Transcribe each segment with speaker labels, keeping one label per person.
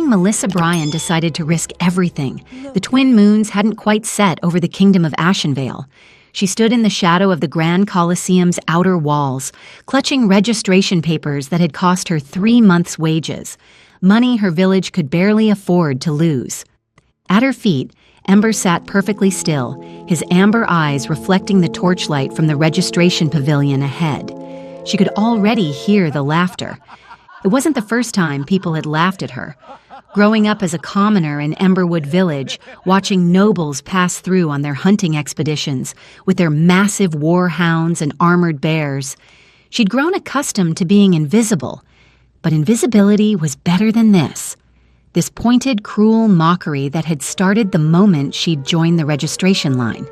Speaker 1: morning Melissa Bryan decided to risk everything. The twin moons hadn't quite set over the kingdom of Ashenvale. She stood in the shadow of the Grand Colosseum's outer walls, clutching registration papers that had cost her 3 months' wages, money her village could barely afford to lose. At her feet, Ember sat perfectly still, his amber eyes reflecting the torchlight from the registration pavilion ahead. She could already hear the laughter. It wasn't the first time people had laughed at her. Growing up as a commoner in Emberwood Village, watching nobles pass through on their hunting expeditions with their massive war hounds and armored bears, she'd grown accustomed to being invisible. But invisibility was better than this. This pointed, cruel mockery that had started the moment she'd joined the registration line.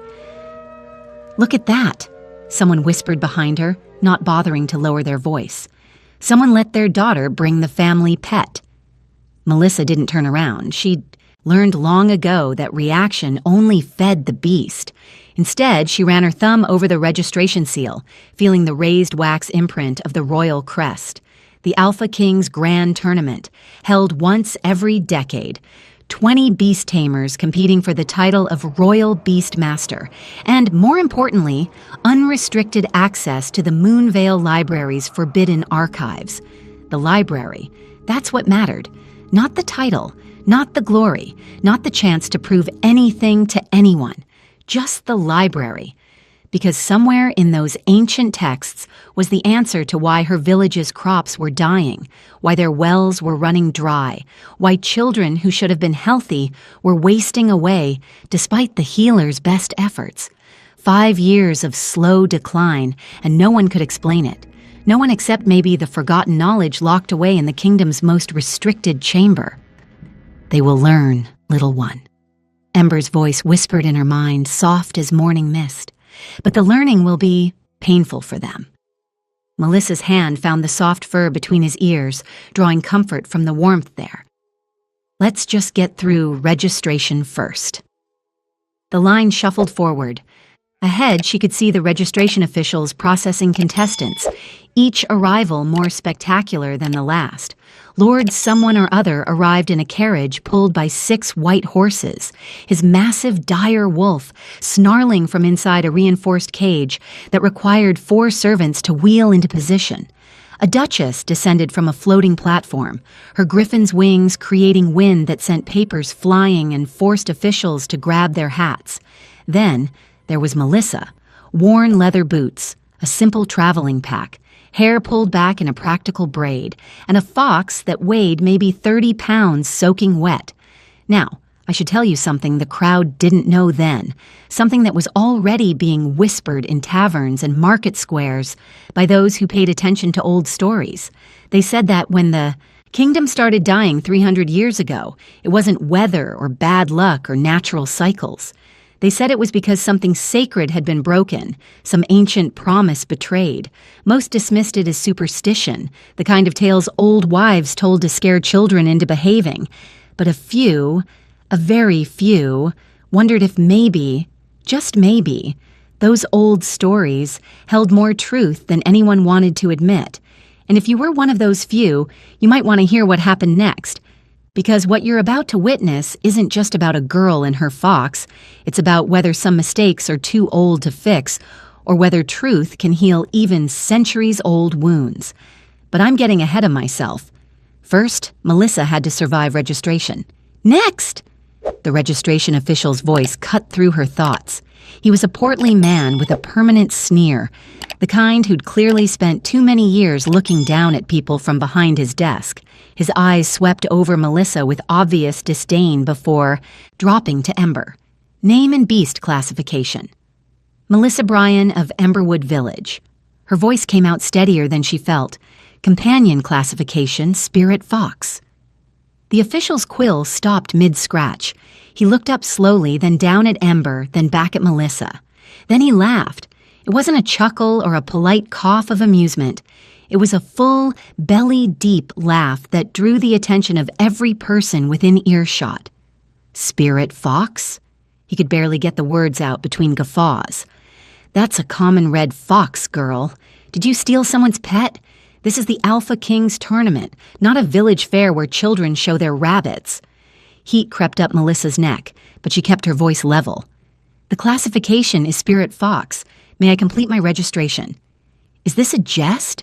Speaker 1: "Look at that," someone whispered behind her, not bothering to lower their voice. Someone let their daughter bring the family pet. Melissa didn't turn around. She'd learned long ago that reaction only fed the beast. Instead, she ran her thumb over the registration seal, feeling the raised wax imprint of the royal crest. The Alpha Kings Grand Tournament, held once every decade. 20 beast tamers competing for the title of Royal Beast Master, and more importantly, unrestricted access to the Moonvale Library's forbidden archives. The library, that's what mattered. Not the title, not the glory, not the chance to prove anything to anyone. Just the library. Because somewhere in those ancient texts was the answer to why her village's crops were dying, why their wells were running dry, why children who should have been healthy were wasting away despite the healer's best efforts. 5 years of slow decline, and no one could explain it. No one except maybe the forgotten knowledge locked away in the kingdom's most restricted chamber. "They will learn, little one." Ember's voice whispered in her mind, soft as morning mist. "But the learning will be painful for them." Melissa's hand found the soft fur between his ears, drawing comfort from the warmth there. "Let's just get through registration first." The line shuffled forward. Ahead, she could see the registration officials processing contestants, each arrival more spectacular than the last. Lord someone or other arrived in a carriage pulled by 6 white horses, his massive dire wolf snarling from inside a reinforced cage that required 4 servants to wheel into position. A duchess descended from a floating platform, her griffin's wings creating wind that sent papers flying and forced officials to grab their hats. Then there was Melissa, worn leather boots, a simple traveling pack, hair pulled back in a practical braid, and a fox that weighed maybe 30 pounds soaking wet. Now, I should tell you something the crowd didn't know then, something that was already being whispered in taverns and market squares by those who paid attention to old stories. They said that when the kingdom started dying 300 years ago, it wasn't weather or bad luck or natural cycles. They said it was because something sacred had been broken, some ancient promise betrayed. Most dismissed it as superstition, the kind of tales old wives told to scare children into behaving. But a very few, wondered if maybe, just maybe, those old stories held more truth than anyone wanted to admit. And if you were one of those few, you might want to hear what happened next. Because what you're about to witness isn't just about a girl and her fox. It's about whether some mistakes are too old to fix, or whether truth can heal even centuries-old wounds. But I'm getting ahead of myself. First, Melissa had to survive registration. Next! The registration official's voice cut through her thoughts. He was a portly man with a permanent sneer, the kind who'd clearly spent too many years looking down at people from behind his desk. His eyes swept over Melissa with obvious disdain before dropping to Ember. Name and beast classification. Melissa Bryan of Emberwood Village. Her voice came out steadier than she felt. Companion classification, Spirit Fox. The official's quill stopped mid-scratch. He looked up slowly, then down at Ember, then back at Melissa. Then he laughed. It wasn't a chuckle or a polite cough of amusement. It was a full, belly-deep laugh that drew the attention of every person within earshot. Spirit Fox? He could barely get the words out between guffaws. That's a common red fox, girl. Did you steal someone's pet? This is the Alpha Kings tournament, not a village fair where children show their rabbits. Heat crept up Melissa's neck, but she kept her voice level. The classification is Spirit Fox. May I complete my registration? Is this a jest?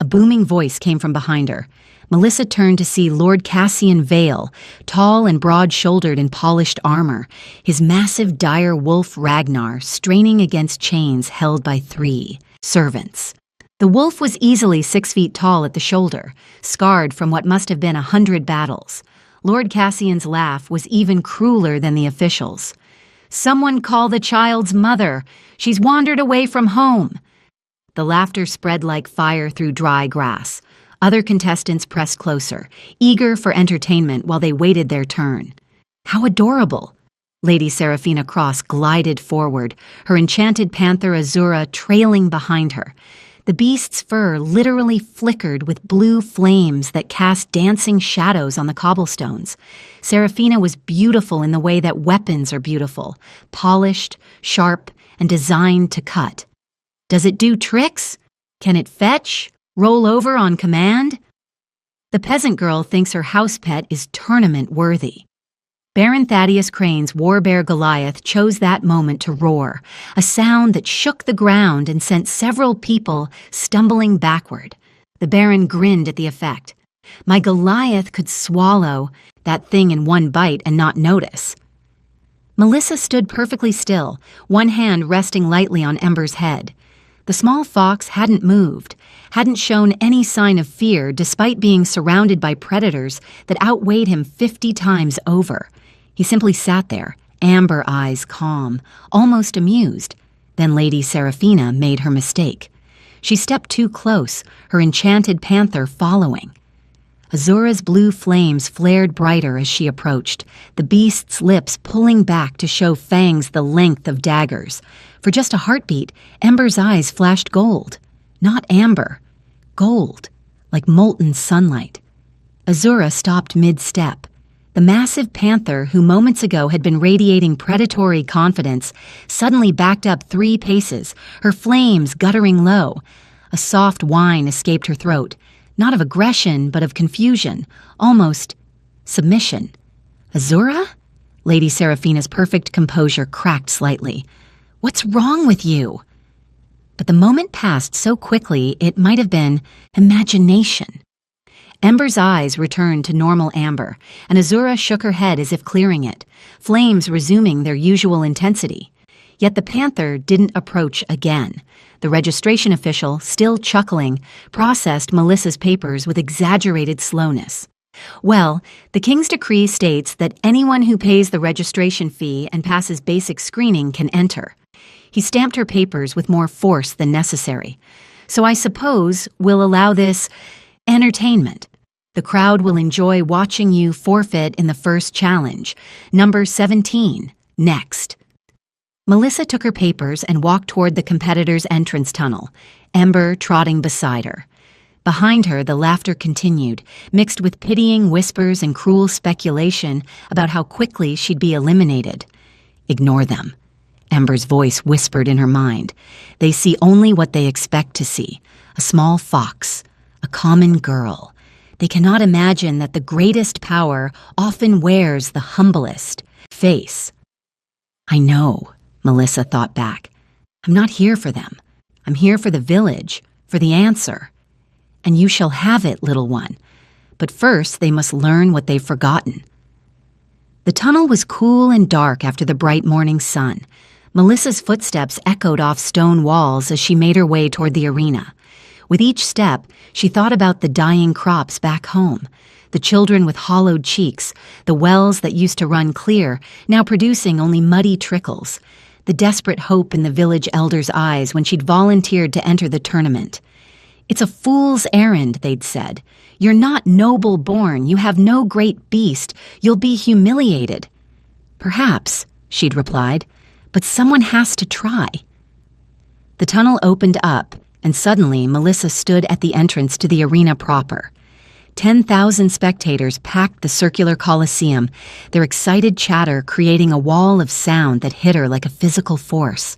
Speaker 1: A booming voice came from behind her. Melissa turned to see Lord Cassian Vale, tall and broad-shouldered in polished armor, his massive dire wolf Ragnar straining against chains held by 3 servants. The wolf was easily 6 feet tall at the shoulder, scarred from what must have been 100 battles. Lord Cassian's laugh was even crueler than the officials. "Someone call the child's mother. She's wandered away from home." The laughter spread like fire through dry grass. Other contestants pressed closer, eager for entertainment while they waited their turn. How adorable! Lady Seraphina Cross glided forward, her enchanted panther Azura trailing behind her. The beast's fur literally flickered with blue flames that cast dancing shadows on the cobblestones. Seraphina was beautiful in the way that weapons are beautiful, polished, sharp, and designed to cut. Does it do tricks? Can it fetch? Roll over on command? The peasant girl thinks her house pet is tournament worthy. Baron Thaddeus Crane's warbear Goliath chose that moment to roar, a sound that shook the ground and sent several people stumbling backward. The Baron grinned at the effect. My Goliath could swallow that thing in one bite and not notice. Melissa stood perfectly still, one hand resting lightly on Ember's head. The small fox hadn't moved, hadn't shown any sign of fear despite being surrounded by predators that outweighed him 50 times over. He simply sat there, amber eyes calm, almost amused. Then Lady Seraphina made her mistake. She stepped too close, her enchanted panther following. Azura's blue flames flared brighter as she approached, the beast's lips pulling back to show fangs the length of daggers. For just a heartbeat, Ember's eyes flashed gold. Not amber. Gold, like molten sunlight. Azura stopped mid-step. The massive panther, who moments ago had been radiating predatory confidence, suddenly backed up 3 paces, her flames guttering low. A soft whine escaped her throat, not of aggression, but of confusion, almost submission. Azura? Lady Seraphina's perfect composure cracked slightly. What's wrong with you? But the moment passed so quickly it might have been imagination. Ember's eyes returned to normal amber, and Azura shook her head as if clearing it, flames resuming their usual intensity. Yet the panther didn't approach again. The registration official, still chuckling, processed Melissa's papers with exaggerated slowness. Well, the King's decree states that anyone who pays the registration fee and passes basic screening can enter. He stamped her papers with more force than necessary. So I suppose we'll allow this entertainment. The crowd will enjoy watching you forfeit in the first challenge. Number 17, next. Melissa took her papers and walked toward the competitor's entrance tunnel, Ember trotting beside her. Behind her, the laughter continued, mixed with pitying whispers and cruel speculation about how quickly she'd be eliminated. Ignore them. Ember's voice whispered in her mind. They see only what they expect to see, a small fox, a common girl. They cannot imagine that the greatest power often wears the humblest face. I know, Melissa thought back. I'm not here for them. I'm here for the village, for the answer. And you shall have it, little one. But first they must learn what they've forgotten. The tunnel was cool and dark after the bright morning sun. Melissa's footsteps echoed off stone walls as she made her way toward the arena. With each step, she thought about the dying crops back home, the children with hollowed cheeks, the wells that used to run clear, now producing only muddy trickles, the desperate hope in the village elder's eyes when she'd volunteered to enter the tournament. It's a fool's errand, they'd said. You're not noble born, you have no great beast, you'll be humiliated. Perhaps, she'd replied, but someone has to try. The tunnel opened up, and suddenly Melissa stood at the entrance to the arena proper. 10,000 spectators packed the circular coliseum, their excited chatter creating a wall of sound that hit her like a physical force.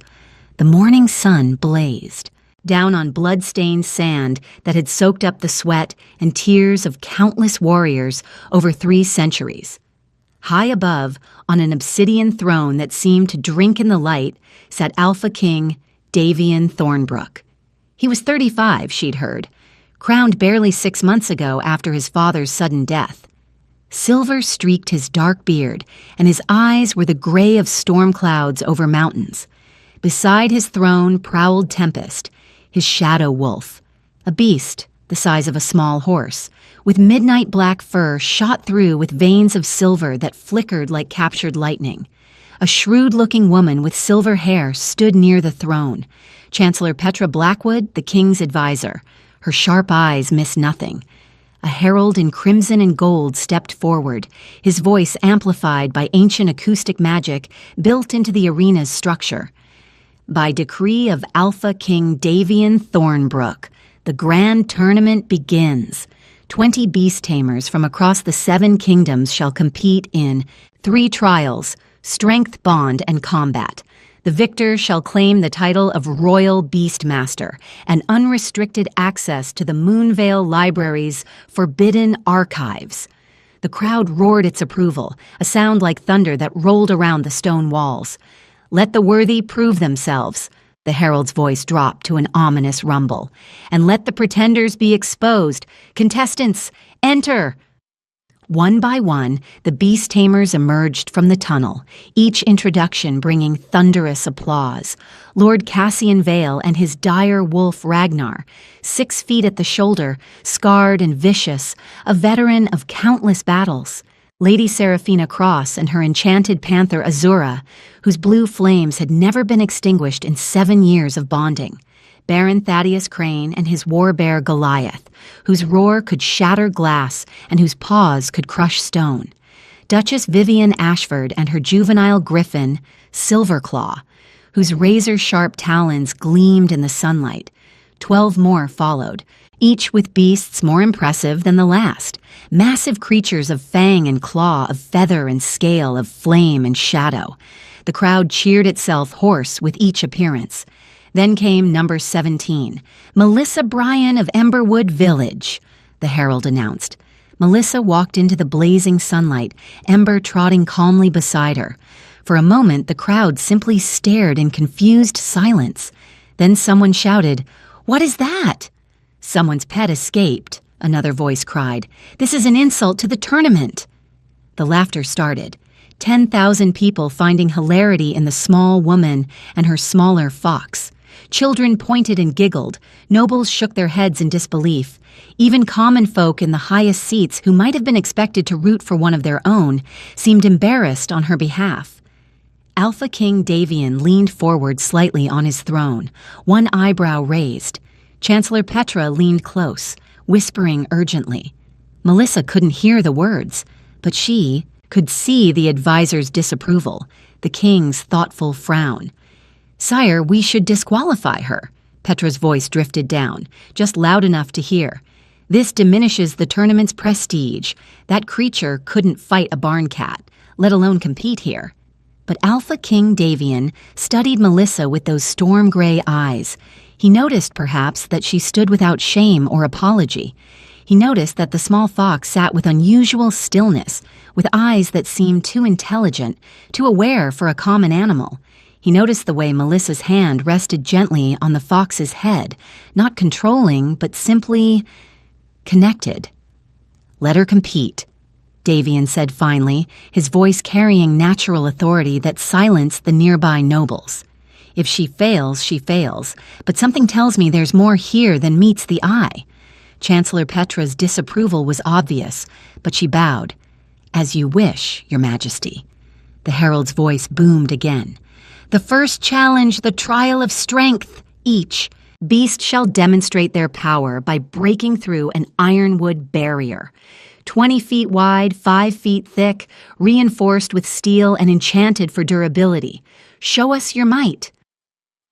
Speaker 1: The morning sun blazed. down on blood-stained sand that had soaked up the sweat and tears of countless warriors over 3 centuries. High above, on an obsidian throne that seemed to drink in the light, sat Alpha King Davian Thornbrook. He was 35, she'd heard, crowned barely 6 months ago after his father's sudden death. Silver streaked his dark beard, and his eyes were the gray of storm clouds over mountains. Beside his throne prowled Tempest, his shadow wolf, a beast the size of a small horse, with midnight black fur shot through with veins of silver that flickered like captured lightning. A shrewd-looking woman with silver hair stood near the throne, Chancellor Petra Blackwood, the king's advisor. Her sharp eyes missed nothing. A herald in crimson and gold stepped forward, his voice amplified by ancient acoustic magic built into the arena's structure. By decree of Alpha King Davian Thornbrook, the grand tournament begins. 20 beast tamers from across the 7 kingdoms shall compete in 3 trials, strength, bond, and combat. The victor shall claim the title of Royal Beastmaster and unrestricted access to the Moonvale Library's forbidden archives. The crowd roared its approval, a sound like thunder that rolled around the stone walls. Let the worthy prove themselves. The herald's voice dropped to an ominous rumble. And let the pretenders be exposed. Contestants, enter! One by one, the beast tamers emerged from the tunnel, each introduction bringing thunderous applause. Lord Cassian Vale and his dire wolf Ragnar, 6 feet at the shoulder, scarred and vicious, a veteran of countless battles. Lady Seraphina Cross and her enchanted panther Azura, whose blue flames had never been extinguished in 7 years of bonding. Baron Thaddeus Crane and his war bear Goliath, whose roar could shatter glass and whose paws could crush stone. Duchess Vivian Ashford and her juvenile griffin, Silverclaw, whose razor-sharp talons gleamed in the sunlight. 12 more followed, each with beasts more impressive than the last, massive creatures of fang and claw, of feather and scale, of flame and shadow. The crowd cheered itself hoarse with each appearance. Then came number 17, Melissa Bryan of Emberwood Village, the herald announced. Melissa walked into the blazing sunlight, Ember trotting calmly beside her. For a moment, the crowd simply stared in confused silence. Then someone shouted, "What is that?" "Someone's pet escaped," another voice cried. "This is an insult to the tournament." The laughter started, 10,000 people finding hilarity in the small woman and her smaller fox. Children pointed and giggled, nobles shook their heads in disbelief. Even common folk in the highest seats who might have been expected to root for one of their own seemed embarrassed on her behalf. Alpha King Davian leaned forward slightly on his throne, one eyebrow raised. Chancellor Petra leaned close, whispering urgently. Melissa couldn't hear the words, but she could see the advisor's disapproval, the king's thoughtful frown. "Sire, we should disqualify her." Petra's voice drifted down, just loud enough to hear. "This diminishes the tournament's prestige. That creature couldn't fight a barn cat, let alone compete here." But Alpha King Davian studied Melissa with those storm-gray eyes. He noticed, perhaps, that she stood without shame or apology. He noticed that the small fox sat with unusual stillness, with eyes that seemed too intelligent, too aware for a common animal. He noticed the way Melissa's hand rested gently on the fox's head, not controlling, but simply connected. "Let her compete," Davian said finally, his voice carrying natural authority that silenced the nearby nobles. "If she fails, but something tells me there's more here than meets the eye." Chancellor Petra's disapproval was obvious, but she bowed. "As you wish, Your Majesty." The herald's voice boomed again. "The first challenge, the trial of strength, each. Beast shall demonstrate their power by breaking through an ironwood barrier. 20 feet wide, 5 feet thick, reinforced with steel and enchanted for durability. Show us your might."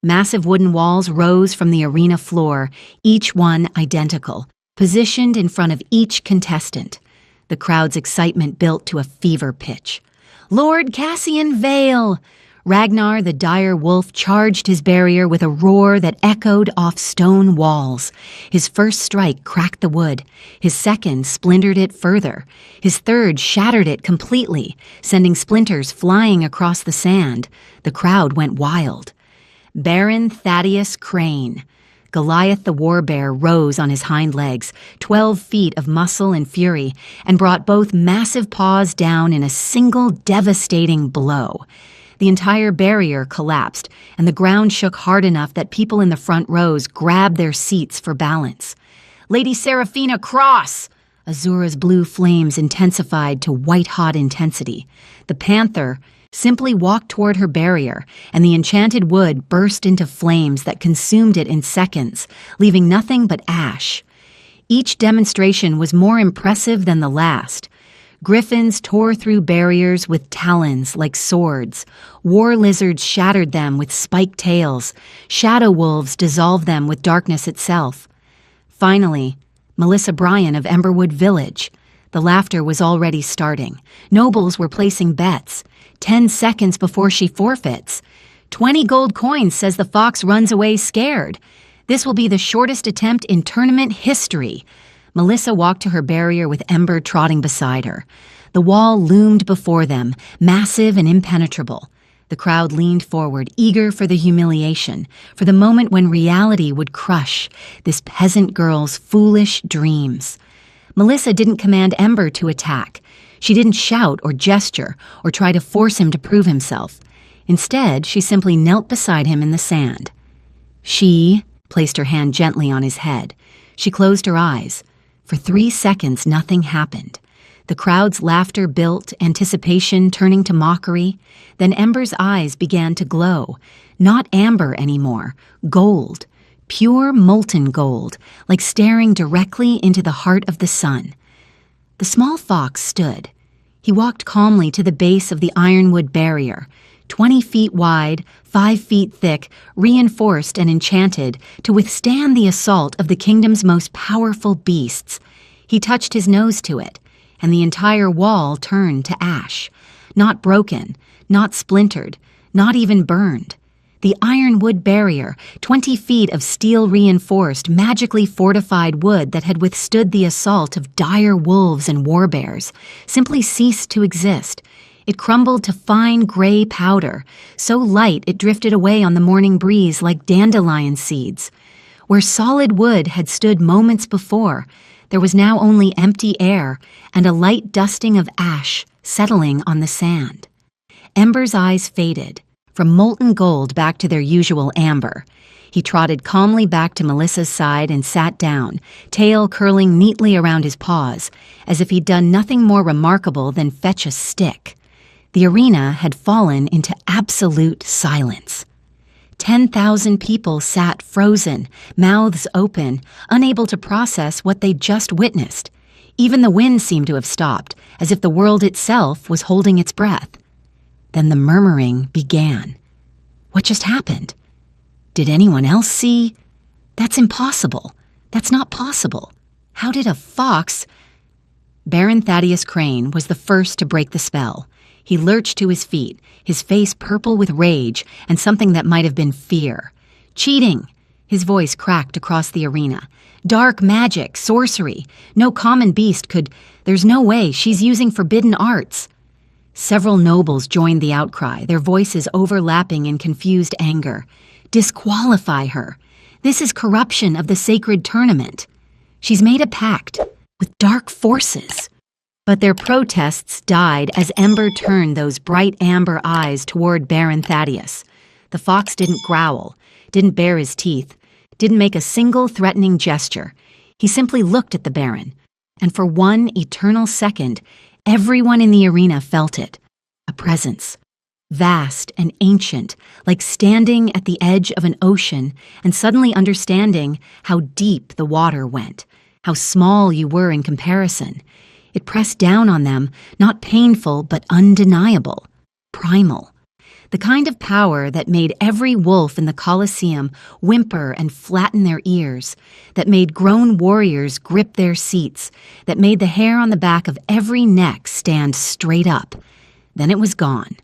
Speaker 1: Massive wooden walls rose from the arena floor, each one identical, positioned in front of each contestant. The crowd's excitement built to a fever pitch. "Lord Cassian Vale!" Ragnar the dire wolf charged his barrier with a roar that echoed off stone walls. His first strike cracked the wood. His second splintered it further. His third shattered it completely, sending splinters flying across the sand. The crowd went wild. Baron Thaddeus Crane. Goliath the warbear rose on his hind legs, 12 feet of muscle and fury, and brought both massive paws down in a single devastating blow. The entire barrier collapsed, and the ground shook hard enough that people in the front rows grabbed their seats for balance. Lady Seraphina, cross! Azura's blue flames intensified to white-hot intensity. The panther simply walked toward her barrier, and the enchanted wood burst into flames that consumed it in seconds, leaving nothing but ash. Each demonstration was more impressive than the last. Griffins tore through barriers with talons like swords. War lizards shattered them with spiked tails. Shadow wolves dissolved them with darkness itself. Finally, Melissa Bryan of Emberwood Village. The laughter was already starting. Nobles were placing bets. 10 seconds before she forfeits. 20 gold coins says the fox runs away scared. This will be the shortest attempt in tournament history. Melissa walked to her barrier with Ember trotting beside her. The wall loomed before them, massive and impenetrable. The crowd leaned forward, eager for the humiliation, for the moment when reality would crush this peasant girl's foolish dreams. Melissa didn't command Ember to attack. She didn't shout or gesture or try to force him to prove himself. Instead, she simply knelt beside him in the sand. She placed her hand gently on his head. She closed her eyes. For 3 seconds, nothing happened. The crowd's laughter built, anticipation turning to mockery. Then Ember's eyes began to glow. Not amber anymore, gold. Pure molten gold, like staring directly into the heart of the sun. The small fox stood. He walked calmly to the base of the ironwood barrier, 20 feet wide, 5 feet thick, reinforced and enchanted to withstand the assault of the kingdom's most powerful beasts. He touched his nose to it, and the entire wall turned to ash. Not broken, not splintered, not even burned. The ironwood barrier, 20 feet of steel-reinforced, magically fortified wood that had withstood the assault of dire wolves and warbears, simply ceased to exist. It crumbled to fine gray powder, so light it drifted away on the morning breeze like dandelion seeds. Where solid wood had stood moments before, there was now only empty air and a light dusting of ash settling on the sand. Ember's eyes faded, from molten gold back to their usual amber. He trotted calmly back to Melissa's side and sat down, tail curling neatly around his paws, as if he'd done nothing more remarkable than fetch a stick. The arena had fallen into absolute silence. 10,000 people sat frozen, mouths open, unable to process what they'd just witnessed. Even the wind seemed to have stopped, as if the world itself was holding its breath. Then the murmuring began. What just happened? Did anyone else see? That's impossible. That's not possible. How did a fox... Baron Thaddeus Crane was the first to break the spell. He lurched to his feet, his face purple with rage and something that might have been fear. Cheating! His voice cracked across the arena. Dark magic, sorcery. No common beast could... There's no way. She's using forbidden arts. Several nobles joined the outcry, their voices overlapping in confused anger. Disqualify her. This is corruption of the sacred tournament. She's made a pact with dark forces. But their protests died as Ember turned those bright amber eyes toward Baron Thaddeus. The fox didn't growl, didn't bare his teeth, didn't make a single threatening gesture. He simply looked at the Baron, and for one eternal second, everyone in the arena felt it. A presence. Vast and ancient, like standing at the edge of an ocean and suddenly understanding how deep the water went, how small you were in comparison. It pressed down on them, not painful but undeniable, primal. The kind of power that made every wolf in the Colosseum whimper and flatten their ears, that made grown warriors grip their seats, that made the hair on the back of every neck stand straight up. Then it was gone.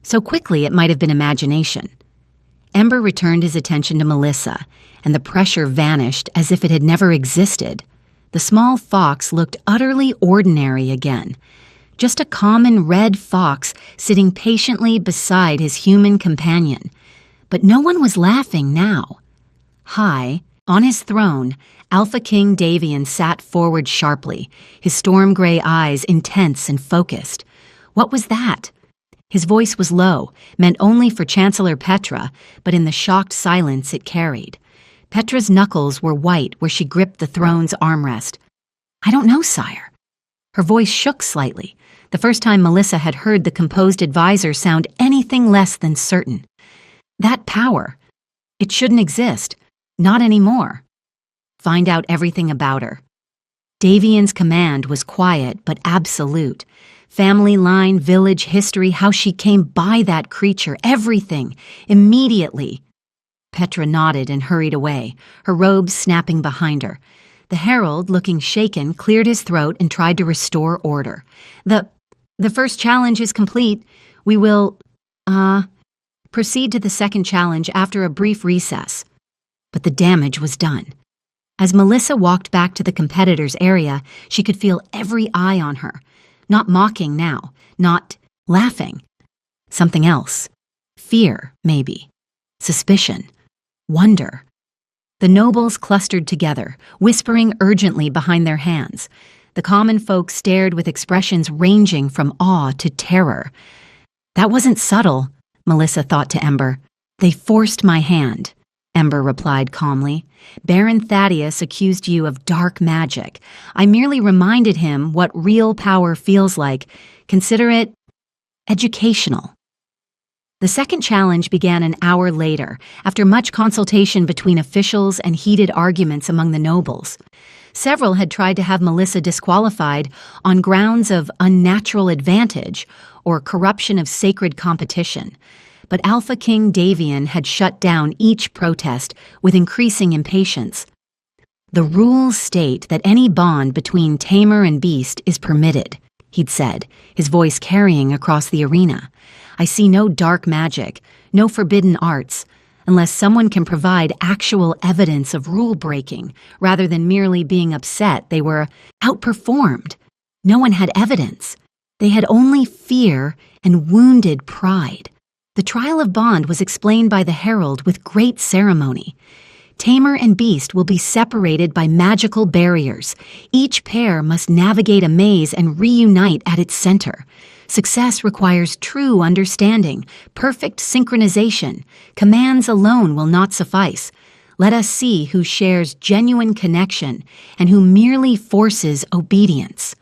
Speaker 1: So quickly it might have been imagination. Ember returned his attention to Melissa, and the pressure vanished as if it had never existed. The small fox looked utterly ordinary again. Just a common red fox sitting patiently beside his human companion. But no one was laughing now. High, on his throne, Alpha King Davian sat forward sharply, his storm-gray eyes intense and focused. What was that? His voice was low, meant only for Chancellor Petra, but in the shocked silence it carried. Petra's knuckles were white where she gripped the throne's armrest. "I don't know, sire." Her voice shook slightly, the first time Melissa had heard the composed advisor sound anything less than certain. That power, it shouldn't exist, not anymore. Find out everything about her. Davian's command was quiet but absolute. Family line, village history, how she came by that creature, everything, immediately. Petra nodded and hurried away, her robes snapping behind her. The herald, looking shaken, cleared his throat and tried to restore order. The first challenge is complete. We will, proceed to the second challenge after a brief recess. But the damage was done. As Melissa walked back to the competitors' area, she could feel every eye on her. Not mocking now, not laughing. Something else. Fear, maybe. Suspicion. Wonder. The nobles clustered together, whispering urgently behind their hands. The common folk stared with expressions ranging from awe to terror. That wasn't subtle, Melissa thought to Ember. They forced my hand, Ember replied calmly. Baron Thaddeus accused you of dark magic. I merely reminded him what real power feels like. Consider it educational. The second challenge began an hour later, after much consultation between officials and heated arguments among the nobles. Several had tried to have Melissa disqualified on grounds of unnatural advantage or corruption of sacred competition. But Alpha King Davian had shut down each protest with increasing impatience. The rules state that any bond between tamer and beast is permitted, he'd said, his voice carrying across the arena. I see no dark magic, no forbidden arts, unless someone can provide actual evidence of rule-breaking, rather than merely being upset they were outperformed. No one had evidence. They had only fear and wounded pride. The trial of bond was explained by the herald with great ceremony. Tamer and beast will be separated by magical barriers. Each pair must navigate a maze and reunite at its center. Success requires true understanding, perfect synchronization. Commands alone will not suffice. Let us see who shares genuine connection and who merely forces obedience.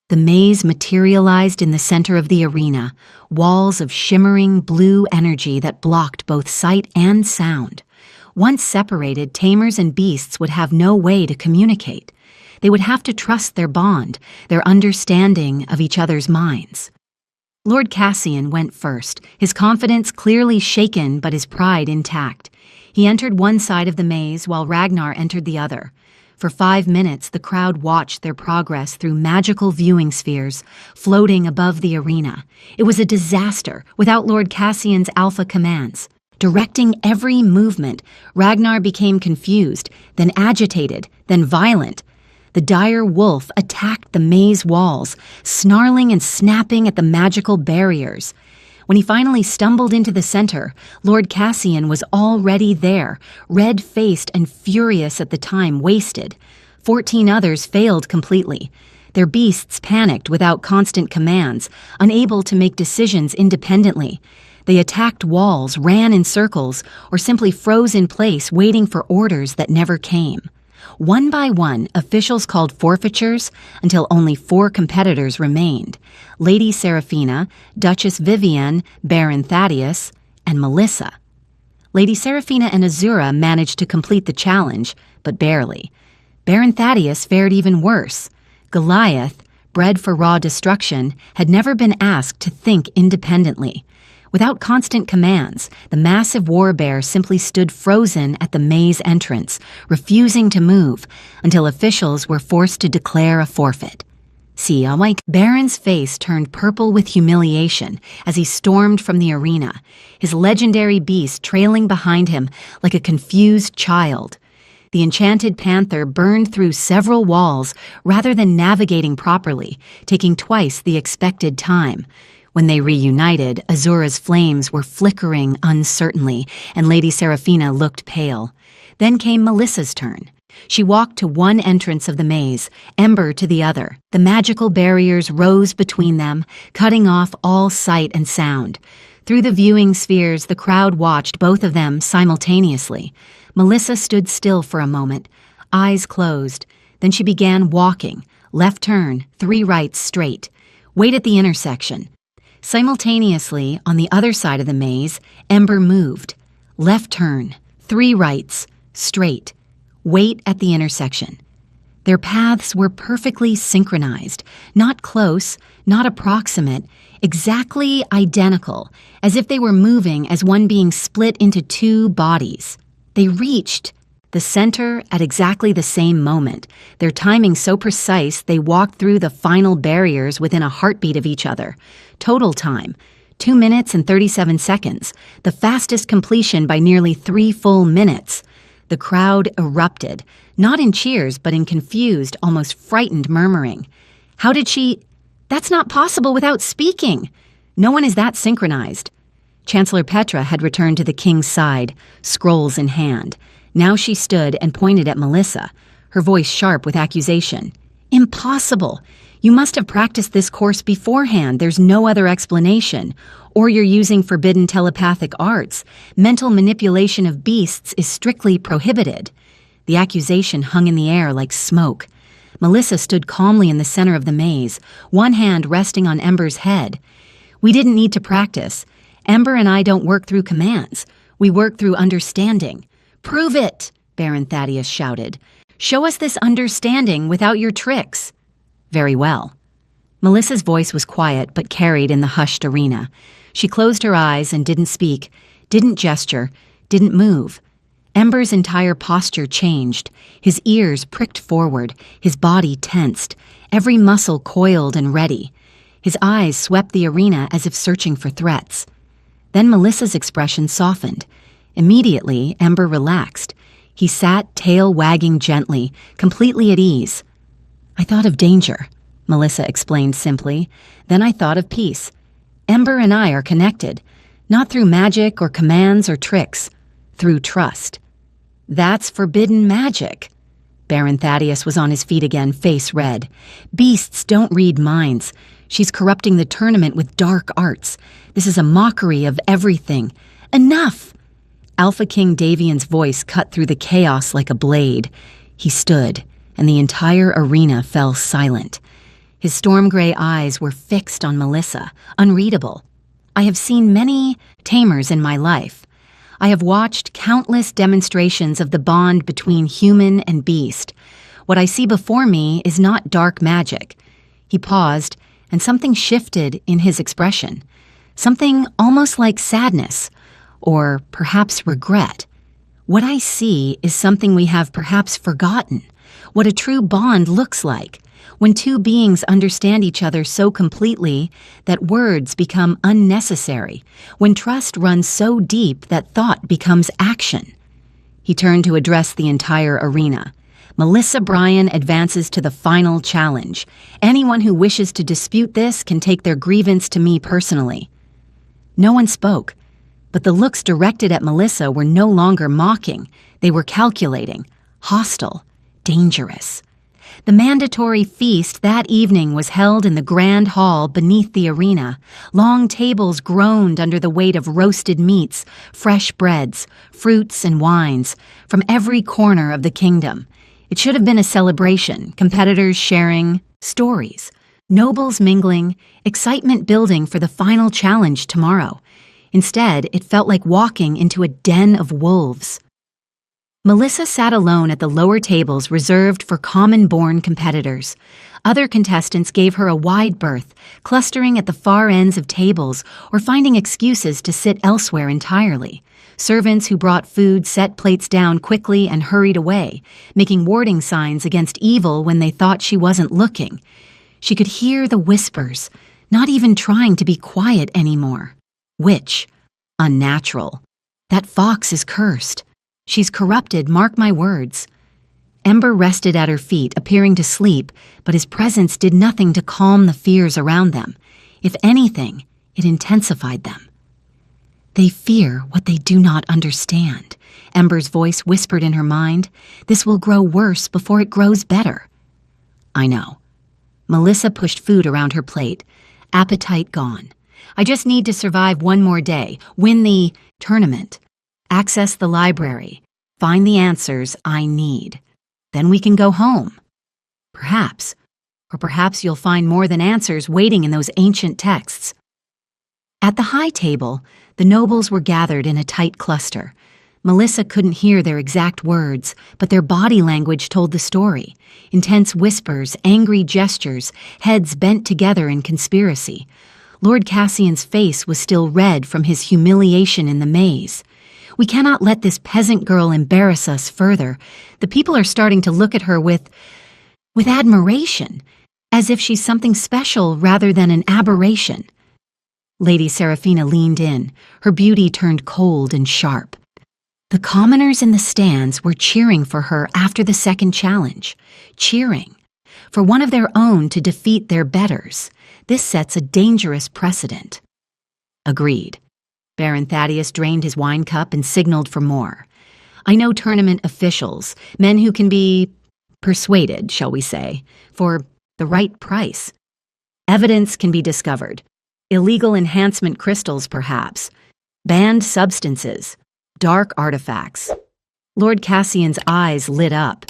Speaker 1: The maze materialized in the center of the arena, walls of shimmering blue energy that blocked both sight and sound. Once separated, tamers and beasts would have no way to communicate. They would have to trust their bond, their understanding of each other's minds. Lord Cassian went first, his confidence clearly shaken but his pride intact. He entered one side of the maze while Ragnar entered the other. For 5 minutes, the crowd watched their progress through magical viewing spheres floating above the arena. It was a disaster without Lord Cassian's alpha commands. Directing every movement, Ragnar became confused, then agitated, then violent. The dire wolf attacked the maze walls, snarling and snapping at the magical barriers. When he finally stumbled into the center, Lord Cassian was already there, red-faced and furious at the time wasted. 14 others failed completely. Their beasts panicked without constant commands, unable to make decisions independently. They attacked walls, ran in circles, or simply froze in place waiting for orders that never came. One by one, officials called forfeitures until only 4 competitors remained: Lady Seraphina, Duchess Vivienne, Baron Thaddeus, and Melissa. Lady Seraphina and Azura managed to complete the challenge, but barely. Baron Thaddeus fared even worse. Goliath, bred for raw destruction, had never been asked to think independently. Without constant commands, the massive warbear simply stood frozen at the maze entrance, refusing to move, until officials were forced to declare a forfeit. See, I'm like, Baron's face turned purple with humiliation as he stormed from the arena, his legendary beast trailing behind him like a confused child. The enchanted panther burned through several walls rather than navigating properly, taking twice the expected time. When they reunited, Azura's flames were flickering uncertainly, and Lady Seraphina looked pale. Then came Melissa's turn. She walked to one entrance of the maze, Ember to the other. The magical barriers rose between them, cutting off all sight and sound. Through the viewing spheres, the crowd watched both of them simultaneously. Melissa stood still for a moment, eyes closed. Then she began walking, left turn, 3 rights straight. Wait at the intersection. Simultaneously, on the other side of the maze, Ember moved. Left turn, 3 rights, straight. Wait at the intersection. Their paths were perfectly synchronized, not close, not approximate, exactly identical, as if they were moving as one being split into 2 bodies. They reached the center at exactly the same moment, their timing so precise they walked through the final barriers within a heartbeat of each other. Total time, 2 minutes and 37 seconds, the fastest completion by nearly 3 full minutes. The crowd erupted, not in cheers but in confused, almost frightened murmuring. How did she... That's not possible without speaking. No one is that synchronized. Chancellor Petra had returned to the king's side, scrolls in hand. Now she stood and pointed at Melissa, her voice sharp with accusation. Impossible! You must have practiced this course beforehand. There's no other explanation. Or you're using forbidden telepathic arts. Mental manipulation of beasts is strictly prohibited. The accusation hung in the air like smoke. Melissa stood calmly in the center of the maze, one hand resting on Ember's head. We didn't need to practice. Ember and I don't work through commands. We work through understanding. Prove it, Baron Thaddeus shouted. Show us this understanding without your tricks. Very well. Melissa's voice was quiet but carried in the hushed arena. She closed her eyes and didn't speak, didn't gesture, didn't move. Ember's entire posture changed. His ears pricked forward, his body tensed, every muscle coiled and ready. His eyes swept the arena as if searching for threats. Then Melissa's expression softened. Immediately, Ember relaxed. He sat, tail wagging gently, completely at ease. I thought of danger, Melissa explained simply. Then I thought of peace. Ember and I are connected, not through magic or commands or tricks, through trust. That's forbidden magic. Baron Thaddeus was on his feet again, face red. Beasts don't read minds. She's corrupting the tournament with dark arts. This is a mockery of everything. Enough! Alpha King Davian's voice cut through the chaos like a blade. He stood, and the entire arena fell silent. His storm-gray eyes were fixed on Melissa, unreadable. I have seen many tamers in my life. I have watched countless demonstrations of the bond between human and beast. What I see before me is not dark magic. He paused, and something shifted in his expression. Something almost like sadness, or perhaps regret. What I see is something we have perhaps forgotten, what a true bond looks like, when 2 beings understand each other so completely that words become unnecessary, when trust runs so deep that thought becomes action. He turned to address the entire arena. Melissa Bryan advances to the final challenge. Anyone who wishes to dispute this can take their grievance to me personally. No one spoke, but the looks directed at Melissa were no longer mocking. They were calculating, hostile, dangerous. The mandatory feast that evening was held in the grand hall beneath the arena. Long tables groaned under the weight of roasted meats, fresh breads, fruits, and wines from every corner of the kingdom. It should have been a celebration, competitors sharing stories, nobles mingling, excitement building for the final challenge tomorrow. Instead, it felt like walking into a den of wolves. Melissa sat alone at the lower tables reserved for common-born competitors. Other contestants gave her a wide berth, clustering at the far ends of tables or finding excuses to sit elsewhere entirely. Servants who brought food set plates down quickly and hurried away, making warding signs against evil when they thought she wasn't looking. She could hear the whispers, not even trying to be quiet anymore. Witch. Unnatural. That fox is cursed. She's corrupted, mark my words. Ember rested at her feet, appearing to sleep, but his presence did nothing to calm the fears around them. If anything, it intensified them. They fear what they do not understand, Ember's voice whispered in her mind. This will grow worse before it grows better. I know. Melissa pushed food around her plate, appetite gone. I just need to survive one more day, win the tournament, access the library, find the answers I need. Then we can go home. Perhaps. Or perhaps you'll find more than answers waiting in those ancient texts. At the high table, the nobles were gathered in a tight cluster. Melissa couldn't hear their exact words, but their body language told the story. Intense whispers, angry gestures, heads bent together in conspiracy. Lord Cassian's face was still red from his humiliation in the maze. We cannot let this peasant girl embarrass us further. The people are starting to look at her with admiration, as if she's something special rather than an aberration. Lady Seraphina leaned in, her beauty turned cold and sharp. The commoners in the stands were cheering for her after the second challenge. Cheering. For one of their own to defeat their betters. This sets a dangerous precedent. Agreed. Baron Thaddeus drained his wine cup and signaled for more. I know tournament officials, men who can be persuaded, shall we say, for the right price. Evidence can be discovered. Illegal enhancement crystals, perhaps. Banned substances. Dark artifacts. Lord Cassian's eyes lit up.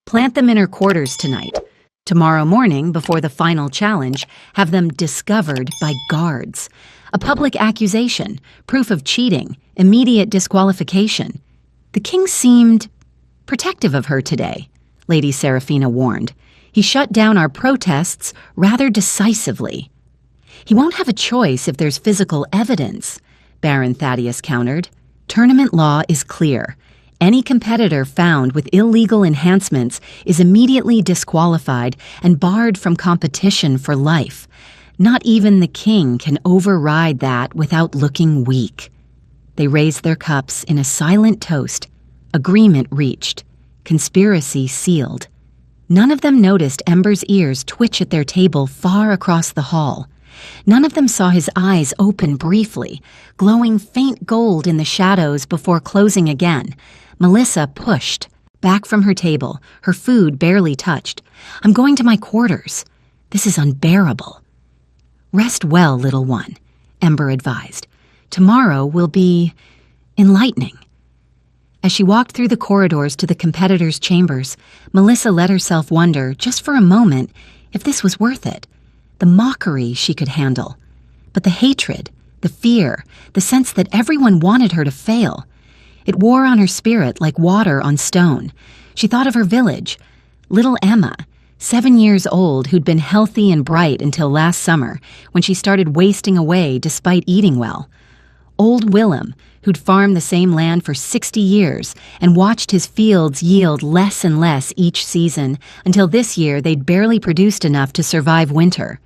Speaker 1: Plant them in her quarters tonight. Tomorrow morning, before the final challenge, have them discovered by guards. A public accusation, proof of cheating, immediate disqualification. The king seemed protective of her today, Lady Seraphina warned. He shut down our protests rather decisively. He won't have a choice if there's physical evidence, Baron Thaddeus countered. Tournament law is clear. Any competitor found with illegal enhancements is immediately disqualified and barred from competition for life. Not even the king can override that without looking weak. They raised their cups in a silent toast. Agreement reached. Conspiracy sealed. None of them noticed Ember's ears twitch at their table far across the hall. None of them saw his eyes open briefly, glowing faint gold in the shadows before closing again. Melissa pushed, back from her table, her food barely touched. I'm going to my quarters. This is unbearable. Rest well, little one, Ember advised. Tomorrow will be enlightening. As she walked through the corridors to the competitors' chambers, Melissa let herself wonder, just for a moment, if this was worth it. The mockery she could handle. But the hatred, the fear, the sense that everyone wanted her to fail. It wore on her spirit like water on stone. She thought of her village. Little Emma, 7 years old, who'd been healthy and bright until last summer, when she started wasting away despite eating well. Old Willem, who'd farmed the same land for 60 years and watched his fields yield less and less each season until this year they'd barely produced enough to survive winter.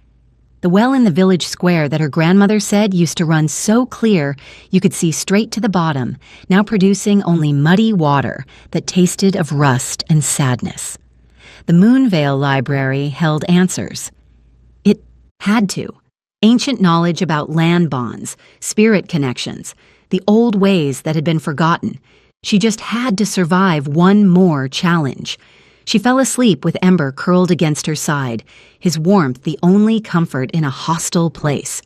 Speaker 1: The well in the village square that her grandmother said used to run so clear you could see straight to the bottom, now producing only muddy water that tasted of rust and sadness. The Moonvale Library held answers. It had to. Ancient knowledge about land bonds, spirit connections, the old ways that had been forgotten. She just had to survive one more challenge. She fell asleep with Ember curled against her side, his warmth the only comfort in a hostile place.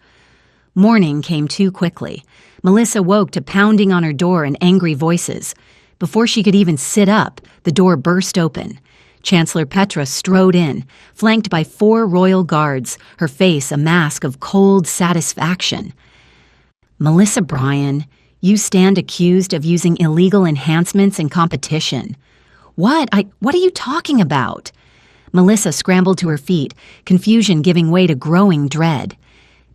Speaker 1: Morning came too quickly. Melissa woke to pounding on her door and angry voices. Before she could even sit up, the door burst open. Chancellor Petra strode in, flanked by 4 royal guards, her face a mask of cold satisfaction. Melissa Bryan, you stand accused of using illegal enhancements in competition. What are you talking about? Melissa scrambled to her feet, confusion giving way to growing dread.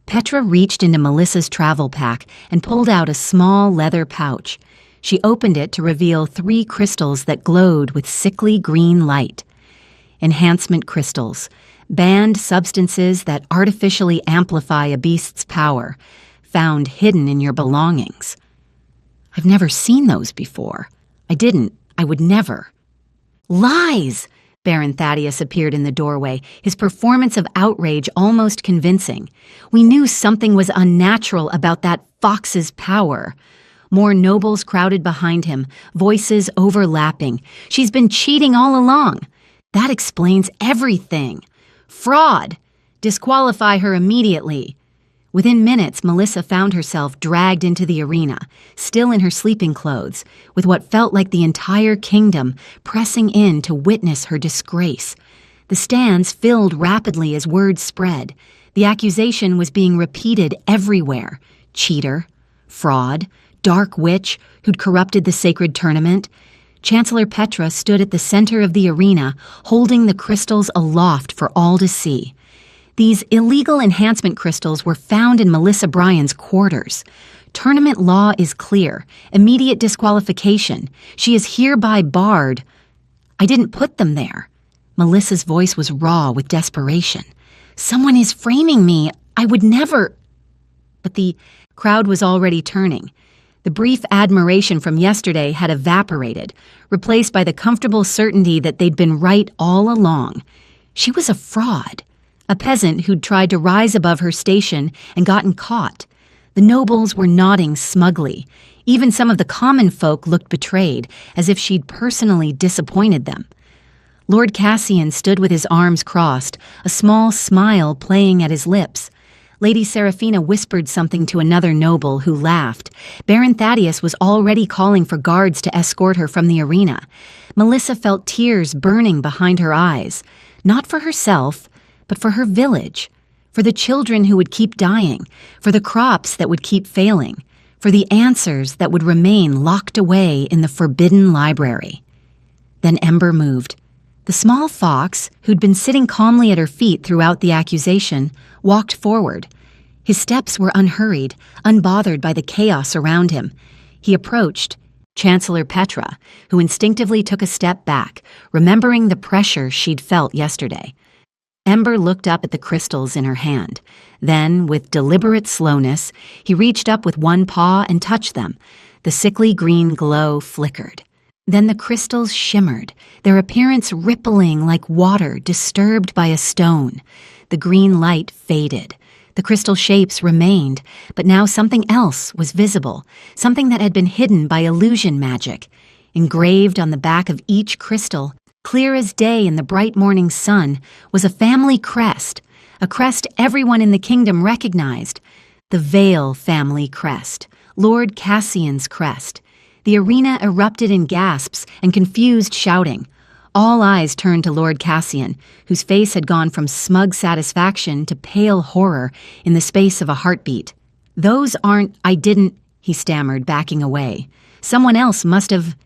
Speaker 1: Petra reached into Melissa's travel pack and pulled out a small leather pouch. She opened it to reveal 3 crystals that glowed with sickly green light. Enhancement crystals, banned substances that artificially amplify a beast's power, found hidden in your belongings. I've never seen those before. I would never. Lies! Baron Thaddeus appeared in the doorway, his performance of outrage almost convincing. We knew something was unnatural about that fox's power. More nobles crowded behind him, voices overlapping. She's been cheating all along. That explains everything. Fraud! Disqualify her immediately. Within minutes, Melissa found herself dragged into the arena, still in her sleeping clothes, with what felt like the entire kingdom pressing in to witness her disgrace. The stands filled rapidly as word spread. The accusation was being repeated everywhere. Cheater, fraud, dark witch who'd corrupted the sacred tournament. Chancellor Petra stood at the center of the arena, holding the crystals aloft for all to see. These illegal enhancement crystals were found in Melissa Bryan's quarters. Tournament law is clear. Immediate disqualification. She is hereby barred. I didn't put them there. Melissa's voice was raw with desperation. Someone is framing me. I would never. But the crowd was already turning. The brief admiration from yesterday had evaporated, replaced by the comfortable certainty that they'd been right all along. She was a fraud. A peasant who'd tried to rise above her station and gotten caught. The nobles were nodding smugly. Even some of the common folk looked betrayed, as if she'd personally disappointed them. Lord Cassian stood with his arms crossed, a small smile playing at his lips. Lady Seraphina whispered something to another noble who laughed. Baron Thaddeus was already calling for guards to escort her from the arena. Melissa felt tears burning behind her eyes. Not for herself, but for her village, for the children who would keep dying, for the crops that would keep failing, for the answers that would remain locked away in the forbidden library. Then Ember moved. The small fox, who'd been sitting calmly at her feet throughout the accusation, walked forward. His steps were unhurried, unbothered by the chaos around him. He approached Chancellor Petra, who instinctively took a step back, remembering the pressure she'd felt yesterday. Ember looked up at the crystals in her hand. Then, with deliberate slowness, he reached up with one paw and touched them. The sickly green glow flickered. Then the crystals shimmered, their appearance rippling like water disturbed by a stone. The green light faded. The crystal shapes remained, but now something else was visible, something that had been hidden by illusion magic. Engraved on the back of each crystal, clear as day in the bright morning sun, was a family crest, a crest everyone in the kingdom recognized. The Vale family crest, Lord Cassian's crest. The arena erupted in gasps and confused shouting. All eyes turned to Lord Cassian, whose face had gone from smug satisfaction to pale horror in the space of a heartbeat. "Those aren't, I didn't," he stammered, backing away. "Someone else must have..."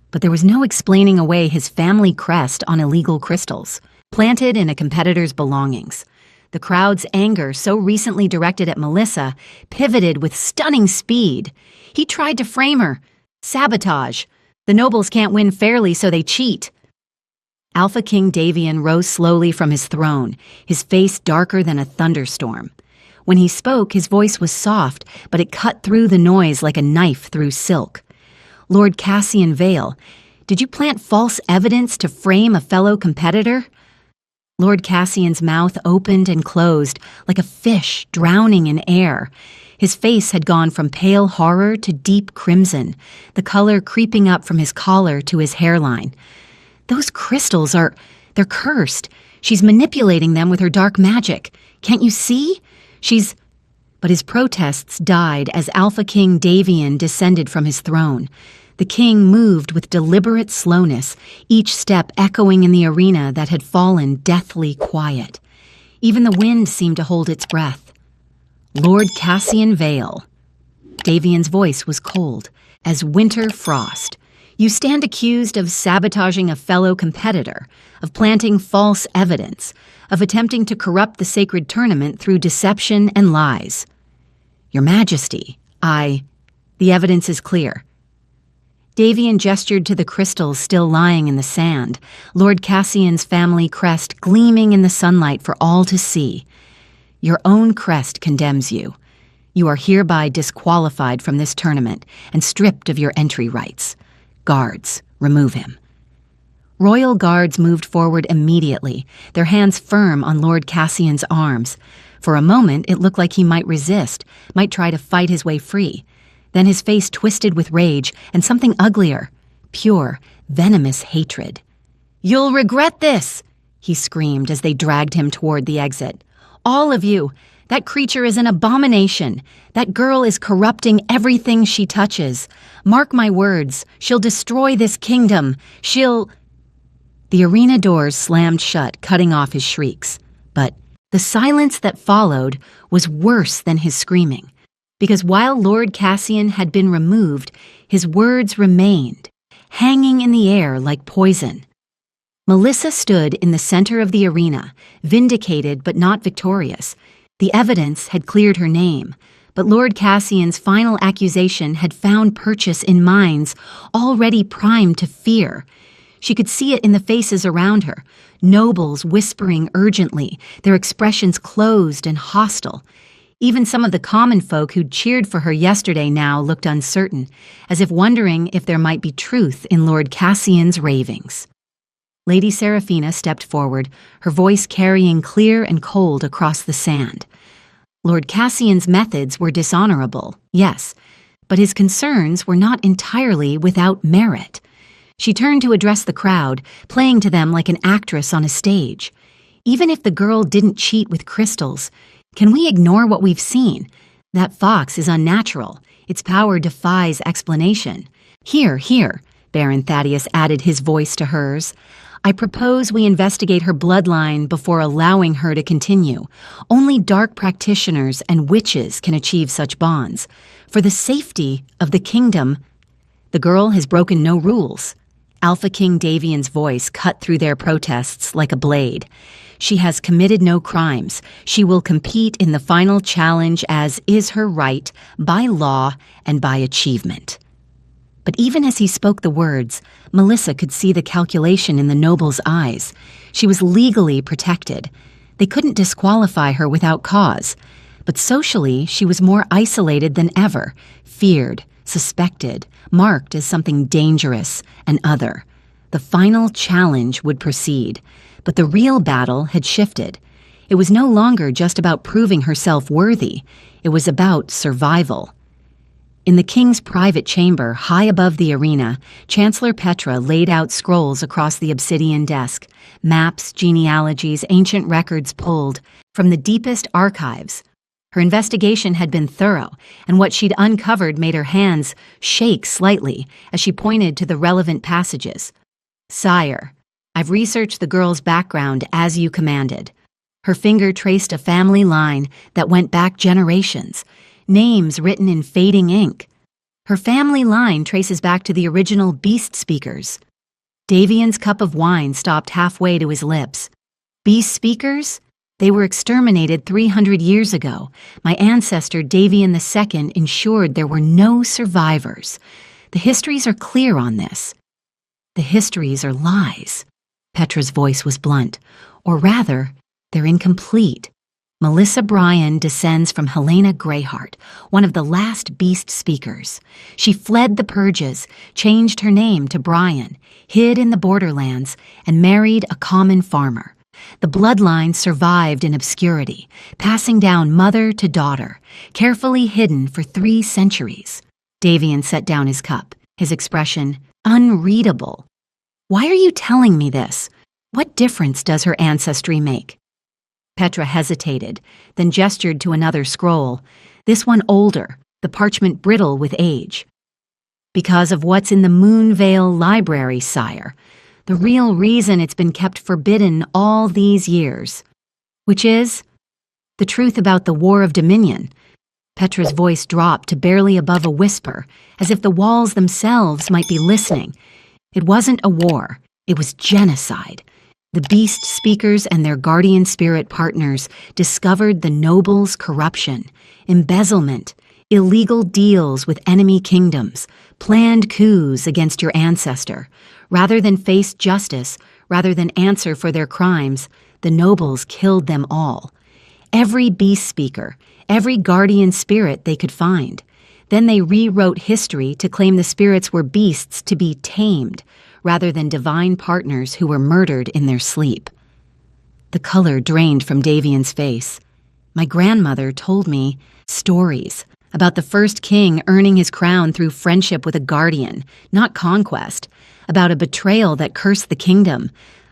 Speaker 1: But there was no explaining away his family crest on illegal crystals, planted in a competitor's belongings. The crowd's anger, so recently directed at Melissa, pivoted with stunning speed. He tried to frame her. Sabotage. The nobles can't win fairly, so they cheat. Alpha King Davian rose slowly from his throne, his face darker than a thunderstorm. When he spoke, his voice was soft, but it cut through the noise like a knife through silk. "Lord Cassian Vale, did you plant false evidence to frame a fellow competitor?" Lord Cassian's mouth opened and closed like a fish drowning in air. His face had gone from pale horror to deep crimson, the color creeping up from his collar to his hairline. "Those crystals they're cursed. She's manipulating them with her dark magic. Can't you see? But his protests died as Alpha King Davian descended from his throne. The king moved with deliberate slowness, each step echoing in the arena that had fallen deathly quiet. Even the wind seemed to hold its breath. "Lord Cassian Vale." Davian's voice was cold, as winter frost. "You stand accused of sabotaging a fellow competitor, of planting false evidence, of attempting to corrupt the sacred tournament through deception and lies. Your Majesty, the evidence is clear." Davian gestured to the crystals still lying in the sand, Lord Cassian's family crest gleaming in the sunlight for all to see. Your own crest condemns you. You are hereby disqualified from this tournament and stripped of your entry rights. Guards, remove him. Royal guards moved forward immediately, their hands firm on Lord Cassian's arms. For a moment, it looked like he might resist, might try to fight his way free. Then his face twisted with rage and something uglier, pure, venomous hatred. "You'll regret this!" he screamed as they dragged him toward the exit. "All of you! That creature is an abomination. That girl is corrupting everything she touches. Mark my words, she'll destroy this kingdom. She'll—" The arena doors slammed shut, cutting off his shrieks. But the silence that followed was worse than his screaming, because while Lord Cassian had been removed, his words remained, hanging in the air like poison. Melissa stood in the center of the arena, vindicated but not victorious. The evidence had cleared her name, but Lord Cassian's final accusation had found purchase in minds already primed to fear. She could see it in the faces around her, nobles whispering urgently, their expressions closed and hostile. Even some of the common folk who'd cheered for her yesterday now looked uncertain, as if wondering if there might be truth in Lord Cassian's ravings. Lady Seraphina stepped forward, her voice carrying clear and cold across the sand. Lord Cassian's methods were dishonorable, yes, but his concerns were not entirely without merit. She turned to address the crowd, playing to them like an actress on a stage. Even if the girl didn't cheat with crystals, can we ignore what we've seen? That fox is unnatural. Its power defies explanation. Here, Baron Thaddeus added his voice to hers. I propose we investigate her bloodline before allowing her to continue. Only dark practitioners and witches can achieve such bonds. For the safety of the kingdom, the girl has broken no rules. Alpha King Davian's voice cut through their protests like a blade. She has committed no crimes. She will compete in the final challenge as is her right, by law and by achievement. But even as he spoke the words, Melissa could see the calculation in the noble's eyes. She was legally protected. They couldn't disqualify her without cause. But socially, she was more isolated than ever, feared, suspected, marked as something dangerous and other. The final challenge would proceed, but the real battle had shifted. It was no longer just about proving herself worthy. It was about survival. In the king's private chamber, high above the arena, Chancellor Petra laid out scrolls across the obsidian desk, maps, genealogies, ancient records pulled from the deepest archives. Her investigation had been thorough, and what she'd uncovered made her hands shake slightly as she pointed to the relevant passages. Sire, I've researched the girl's background as you commanded. Her finger traced a family line that went back generations, names written in fading ink. Her family line traces back to the original beast speakers. Davian's cup of wine stopped halfway to his lips. Beast speakers? They were exterminated 300 years ago. My ancestor Davian II ensured there were no survivors. The histories are clear on this. The histories are lies. Petra's voice was blunt. Or rather, they're incomplete. Melissa Bryan descends from Helena Greyheart, one of the last beast speakers. She fled the purges, changed her name to Bryan, hid in the borderlands, and married a common farmer. The bloodline survived in obscurity, passing down mother to daughter, carefully hidden for 3 centuries. Davian set down his cup, his expression unreadable. Why are you telling me this? What difference does her ancestry make? Petra hesitated, then gestured to another scroll, this one older, the parchment brittle with age. Because of what's in the Moonvale Library, sire. The real reason it's been kept forbidden all these years. Which is the truth about the War of Dominion. Petra's voice dropped to barely above a whisper, as if the walls themselves might be listening. It wasn't a war, it was genocide. The beast speakers and their guardian spirit partners discovered the nobles' corruption, embezzlement, illegal deals with enemy kingdoms, planned coups against your ancestor. Rather than face justice, rather than answer for their crimes, the nobles killed them all. Every beast speaker, every guardian spirit they could find. Then they rewrote history to claim the spirits were beasts to be tamed, rather than divine partners who were murdered in their sleep. The color drained from Davian's face. My grandmother told me stories about the first king earning his crown through friendship with a guardian, not conquest, about a betrayal that cursed the kingdom.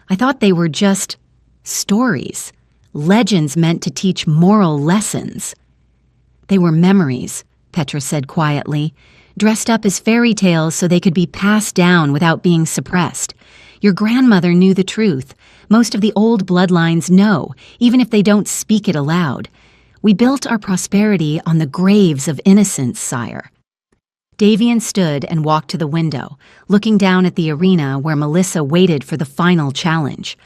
Speaker 1: I thought they were just stories, legends meant to teach moral lessons. They were memories, Petra said quietly, dressed up as fairy tales so they could be passed down without being suppressed. Your grandmother knew the truth. Most of the old bloodlines know, even if they don't speak it aloud. We built our prosperity on the graves of innocence, sire. Davian stood and walked to the window, looking down at the arena where Melissa waited for the final challenge.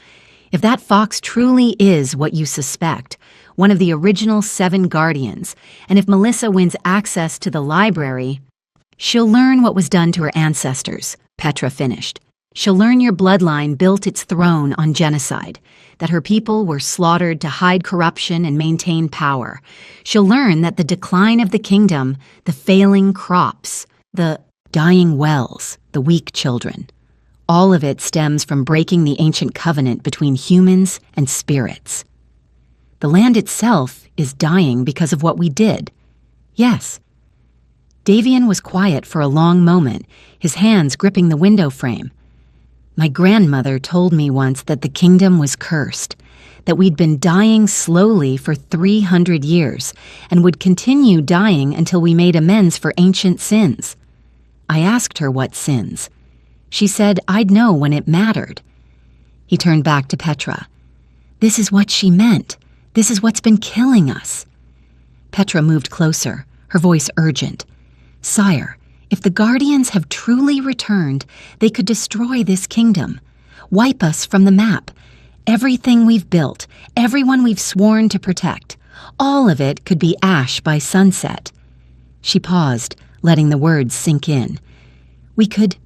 Speaker 1: If that fox truly is what you suspect, one of the original 7 guardians, and if Melissa wins access to the library, she'll learn what was done to her ancestors, Petra finished. She'll learn your bloodline built its throne on genocide, that her people were slaughtered to hide corruption and maintain power. She'll learn that the decline of the kingdom, the failing crops, the dying wells, the weak children, all of it stems from breaking the ancient covenant between humans and spirits. The land itself is dying because of what we did. Yes. Davian was quiet for a long moment, his hands gripping the window frame. My grandmother told me once that the kingdom was cursed, that we'd been dying slowly for 300 years and would continue dying until we made amends for ancient sins. I asked her what sins. She said I'd know when it mattered. He turned back to Petra. This is what she meant. This is what's been killing us. Petra moved closer, her voice urgent. Sire, if the Guardians have truly returned, they could destroy this kingdom, wipe us from the map. Everything we've built, everyone we've sworn to protect, all of it could be ash by sunset. She paused, letting the words sink in. We could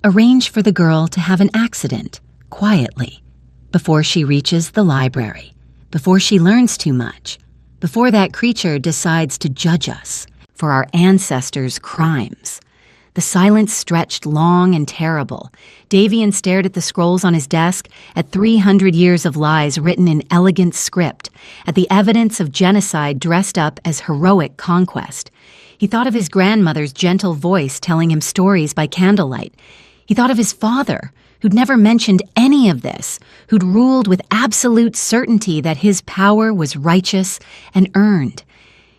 Speaker 1: arrange for the girl to have an accident, quietly, before she reaches the library, before she learns too much, before that creature decides to judge us for our ancestors' crimes. The silence stretched long and terrible. Davian stared at the scrolls on his desk, at 300 years of lies written in elegant script, at the evidence of genocide dressed up as heroic conquest. He thought of his grandmother's gentle voice telling him stories by candlelight. He thought of his father, who'd never mentioned any of this, who'd ruled with absolute certainty that his power was righteous and earned.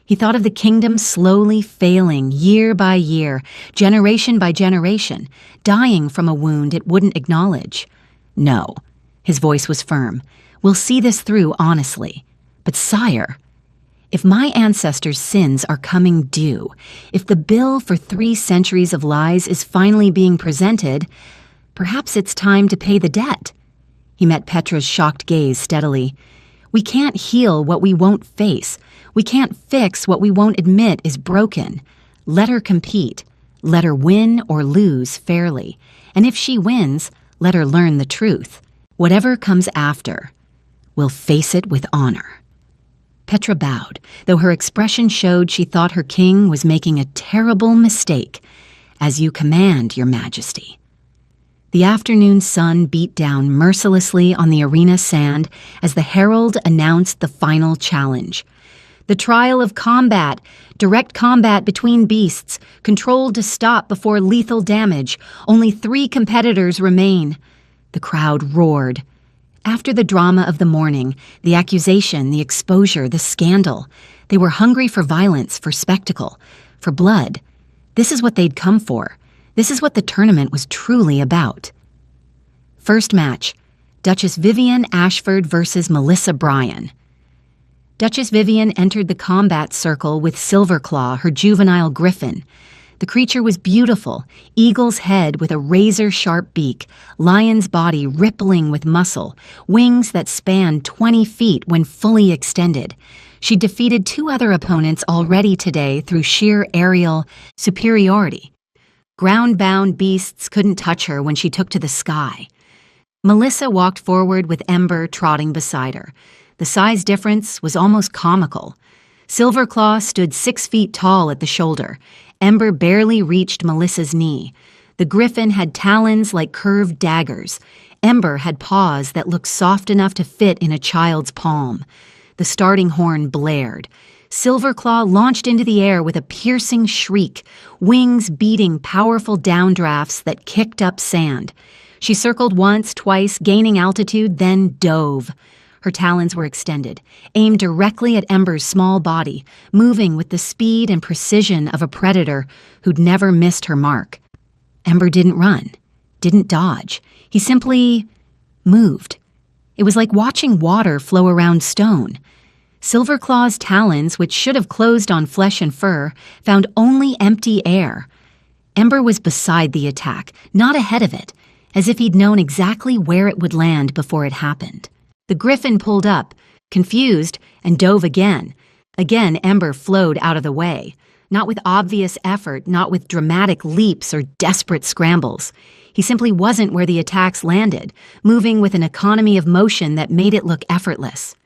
Speaker 1: He thought of the kingdom slowly failing year by year, generation by generation, dying from a wound it wouldn't acknowledge. No, his voice was firm. We'll see this through honestly. But sire, if my ancestors' sins are coming due, if the bill for 3 centuries of lies is finally being presented, perhaps it's time to pay the debt. He met Petra's shocked gaze steadily. We can't heal what we won't face. We can't fix what we won't admit is broken. Let her compete. Let her win or lose fairly. And if she wins, let her learn the truth. Whatever comes after, we'll face it with honor. Petra bowed, though her expression showed she thought her king was making a terrible mistake. As you command, Your Majesty. The afternoon sun beat down mercilessly on the arena sand as the herald announced the final challenge. The trial of combat, direct combat between beasts, controlled to stop before lethal damage. Only 3 competitors remain. The crowd roared. After the drama of the morning, the accusation, the exposure, the scandal, they were hungry for violence, for spectacle, for blood. This is what they'd come for. This is what the tournament was truly about. First match, Duchess Vivian Ashford versus Melissa Bryan. Duchess Vivian entered the combat circle with Silverclaw, her juvenile griffin. The creature was beautiful, eagle's head with a razor-sharp beak, lion's body rippling with muscle, wings that spanned 20 feet when fully extended. She defeated 2 other opponents already today through sheer aerial superiority. Ground-bound beasts couldn't touch her when she took to the sky. Melissa walked forward with Ember trotting beside her. The size difference was almost comical. Silverclaw stood 6 feet tall at the shoulder. Ember barely reached Melissa's knee. The griffin had talons like curved daggers. Ember had paws that looked soft enough to fit in a child's palm. The starting horn blared. Silverclaw launched into the air with a piercing shriek, wings beating powerful downdrafts that kicked up sand. She circled once, twice, gaining altitude, then dove. Her talons were extended, aimed directly at Ember's small body, moving with the speed and precision of a predator who'd never missed her mark. Ember didn't run, didn't dodge. He simply moved. It was like watching water flow around stone. Silverclaw's talons, which should have closed on flesh and fur, found only empty air. Ember was beside the attack, not ahead of it, as if he'd known exactly where it would land before it happened. The griffin pulled up, confused, and dove again. Again, Ember flowed out of the way, not with obvious effort, not with dramatic leaps or desperate scrambles. He simply wasn't where the attacks landed, moving with an economy of motion that made it look effortless.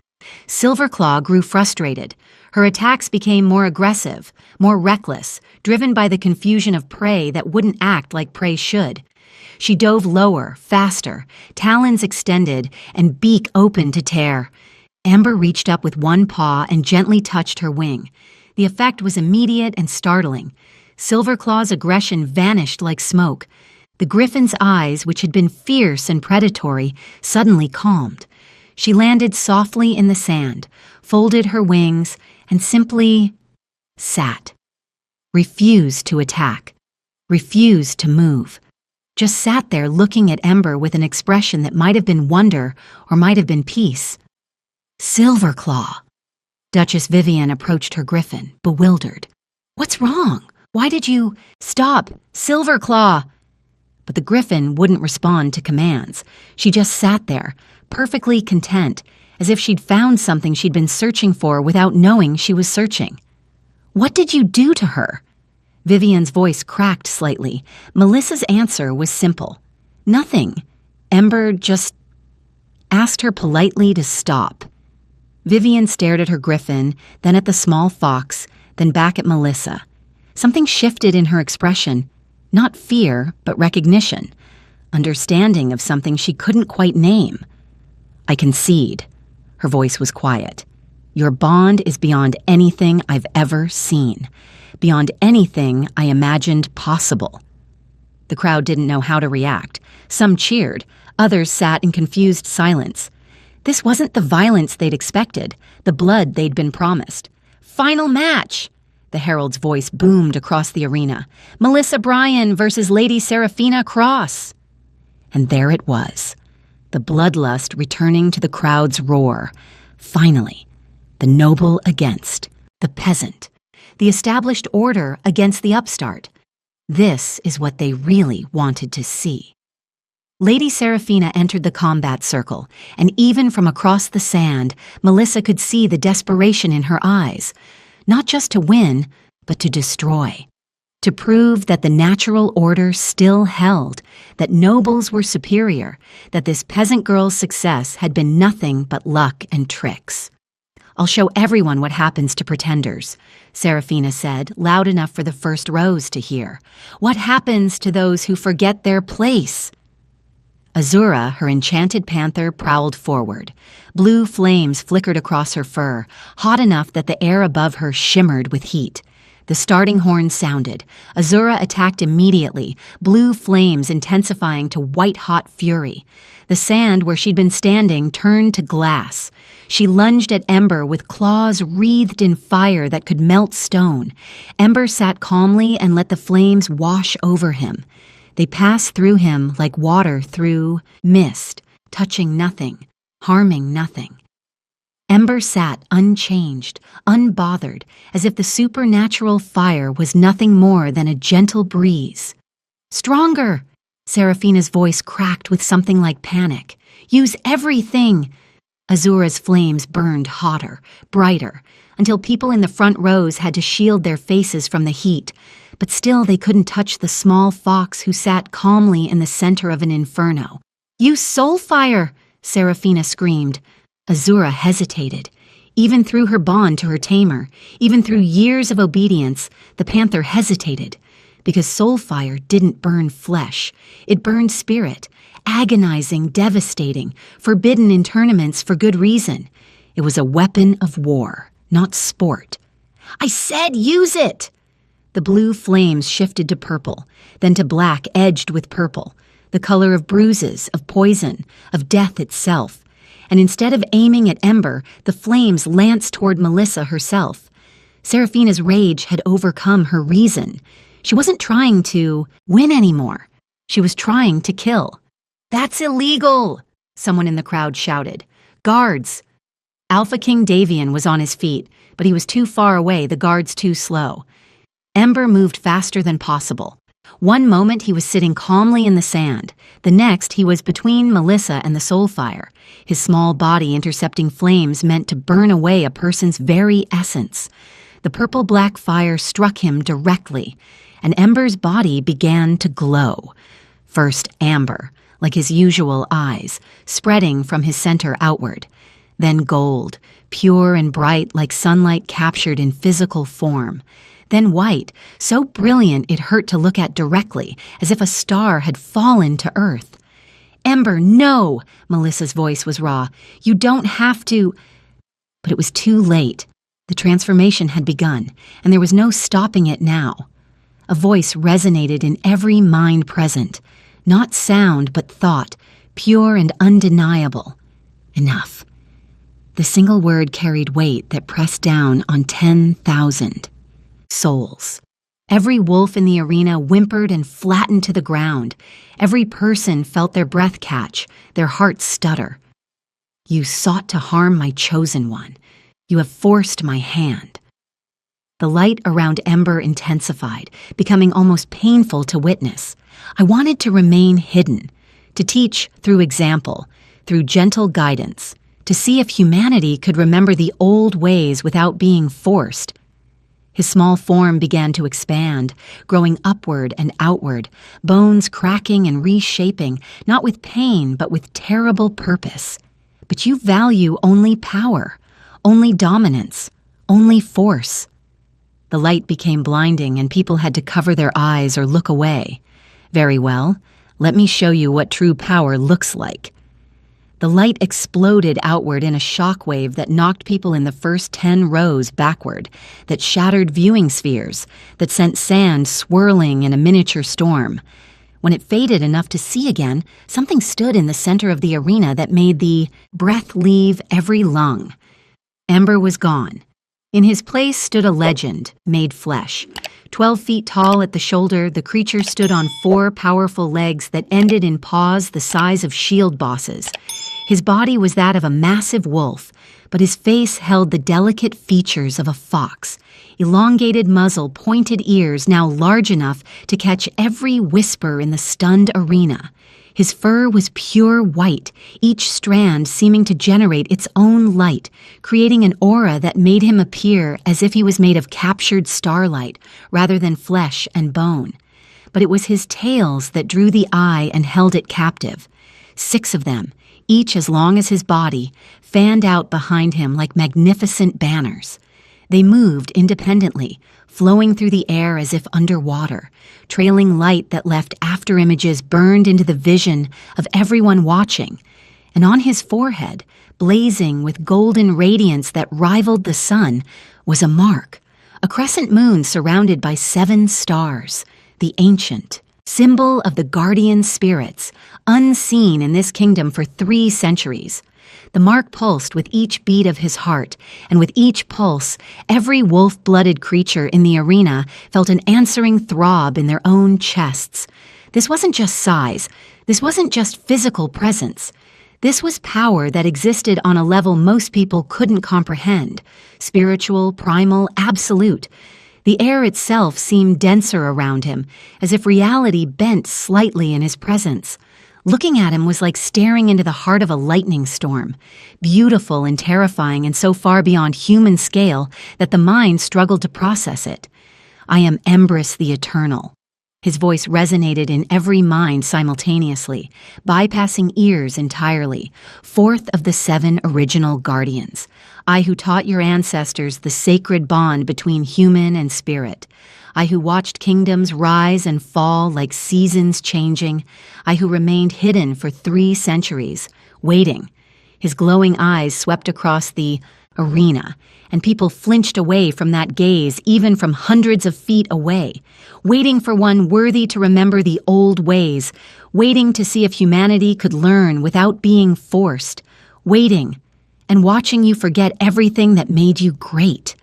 Speaker 1: Silverclaw grew frustrated. Her attacks became more aggressive, more reckless, driven by the confusion of prey that wouldn't act like prey should. She dove lower, faster, talons extended, and beak open to tear. Ember reached up with one paw and gently touched her wing. The effect was immediate and startling. Silverclaw's aggression vanished like smoke. The griffin's eyes, which had been fierce and predatory, suddenly calmed. She landed softly in the sand, folded her wings, and simply sat. Refused to attack. Refused to move. Just sat there looking at Ember with an expression that might have been wonder or might have been peace. Silverclaw. Duchess Vivian approached her griffin, bewildered. "What's wrong? Why did you— Stop! Silverclaw!" But the griffin wouldn't respond to commands. She just sat there, perfectly content, as if she'd found something she'd been searching for without knowing she was searching. "What did you do to her?" Vivian's voice cracked slightly. Melissa's answer was simple. "Nothing." Ember just asked her politely to stop. Vivian stared at her griffin, then at the small fox, then back at Melissa. Something shifted in her expression. Not fear, but recognition. Understanding of something she couldn't quite name. "I concede." Her voice was quiet. "Your bond is beyond anything I've ever seen. Beyond anything I imagined possible." The crowd didn't know how to react. Some cheered. Others sat in confused silence. This wasn't the violence they'd expected, the blood they'd been promised. "Final match!" The herald's voice boomed across the arena. "Melissa Bryan versus Lady Seraphina Cross." And there it was. The bloodlust returning to the crowd's roar. Finally, the noble against the peasant. The established order against the upstart. This is what they really wanted to see. Lady Seraphina entered the combat circle, and even from across the sand, Melissa could see the desperation in her eyes. Not just to win, but to destroy. To prove that the natural order still held, that nobles were superior, that this peasant girl's success had been nothing but luck and tricks. "I'll show everyone what happens to pretenders," Seraphina said, loud enough for the first rows to hear. "What happens to those who forget their place?" Azura, her enchanted panther, prowled forward. Blue flames flickered across her fur, hot enough that the air above her shimmered with heat. The starting horn sounded. Azura attacked immediately, blue flames intensifying to white-hot fury. The sand where she'd been standing turned to glass. She lunged at Ember with claws wreathed in fire that could melt stone. Ember sat calmly and let the flames wash over him. They passed through him like water through mist, touching nothing, harming nothing. Ember sat unchanged, unbothered, as if the supernatural fire was nothing more than a gentle breeze. "Stronger!" Seraphina's voice cracked with something like panic. "Use everything!" Azura's flames burned hotter, brighter, until people in the front rows had to shield their faces from the heat, but still they couldn't touch the small fox who sat calmly in the center of an inferno. "Use soul fire!" Seraphina screamed. Azura hesitated. Even through her bond to her tamer, even through years of obedience, the panther hesitated, because soul fire didn't burn flesh. It burned spirit, agonizing, devastating, forbidden in tournaments for good reason. It was a weapon of war, not sport. "I said use it!" The blue flames shifted to purple, then to black edged with purple, the color of bruises, of poison, of death itself. And instead of aiming at Ember, the flames lanced toward Melissa herself. Seraphina's rage had overcome her reason. She wasn't trying to win anymore. She was trying to kill. "That's illegal!" someone in the crowd shouted. "Guards!" Alpha King Davian was on his feet, but he was too far away, the guards too slow. Ember moved faster than possible. One moment he was sitting calmly in the sand. The next he was between Melissa and the soul fire, his small body intercepting flames meant to burn away a person's very essence. The purple-black fire struck him directly, and Ember's body began to glow. First amber, like his usual eyes, spreading from his center outward. Then gold, pure and bright like sunlight captured in physical form. Then white, so brilliant it hurt to look at directly, as if a star had fallen to earth. "Ember, no!" Melissa's voice was raw. "You don't have to—" But it was too late. The transformation had begun, and there was no stopping it now. A voice resonated in every mind present. Not sound, but thought, pure and undeniable. Enough. The single word carried weight that pressed down on 10,000 souls. Every wolf in the arena whimpered and flattened to the ground. Every person felt their breath catch, their heart stutter. "You sought to harm my chosen one. You have forced my hand." The light around Ember intensified, becoming almost painful to witness. I wanted to remain hidden, to teach through example, through gentle guidance, to see if humanity could remember the old ways without being forced. His small form began to expand, growing upward and outward, bones cracking and reshaping, not with pain, but with terrible purpose. But you value only power, only dominance, only force. The light became blinding, and people had to cover their eyes or look away. Very well, let me show you what true power looks like. The light exploded outward in a shockwave that knocked people in the first 10 rows backward, that shattered viewing spheres, that sent sand swirling in a miniature storm. When it faded enough to see again, something stood in the center of the arena that made the breath leave every lung. Ember was gone. In his place stood a legend, made flesh. 12 feet tall at the shoulder, the creature stood on 4 powerful legs that ended in paws the size of shield bosses. His body was that of a massive wolf, but his face held the delicate features of a fox. Elongated muzzle, pointed ears now large enough to catch every whisper in the stunned arena. His fur was pure white, each strand seeming to generate its own light, creating an aura that made him appear as if he was made of captured starlight rather than flesh and bone. But it was his tails that drew the eye and held it captive. 6 of them, each as long as his body, fanned out behind him like magnificent banners. They moved independently, flowing through the air as if underwater, trailing light that left afterimages burned into the vision of everyone watching. And on his forehead, blazing with golden radiance that rivaled the sun, was a mark, a crescent moon surrounded by 7 stars, the ancient, symbol of the guardian spirits, unseen in this kingdom for 3 centuries. The mark pulsed with each beat of his heart, and with each pulse, every wolf-blooded creature in the arena felt an answering throb in their own chests. This wasn't just size. This wasn't just physical presence. This was power that existed on a level most people couldn't comprehend. Spiritual, primal, absolute. The air itself seemed denser around him, as if reality bent slightly in his presence. Looking at him was like staring into the heart of a lightning storm, beautiful and terrifying and so far beyond human scale that the mind struggled to process it. "I am Embrys the Eternal." His voice resonated in every mind simultaneously, bypassing ears entirely. "Fourth of the 7 original guardians. I who taught your ancestors the sacred bond between human and spirit. I who watched kingdoms rise and fall like seasons changing. I who remained hidden for 3 centuries, waiting." His glowing eyes swept across the arena, and people flinched away from that gaze even from hundreds of feet away, waiting for one worthy to remember the old ways, waiting to see if humanity could learn without being forced, waiting and watching you forget everything that made you great.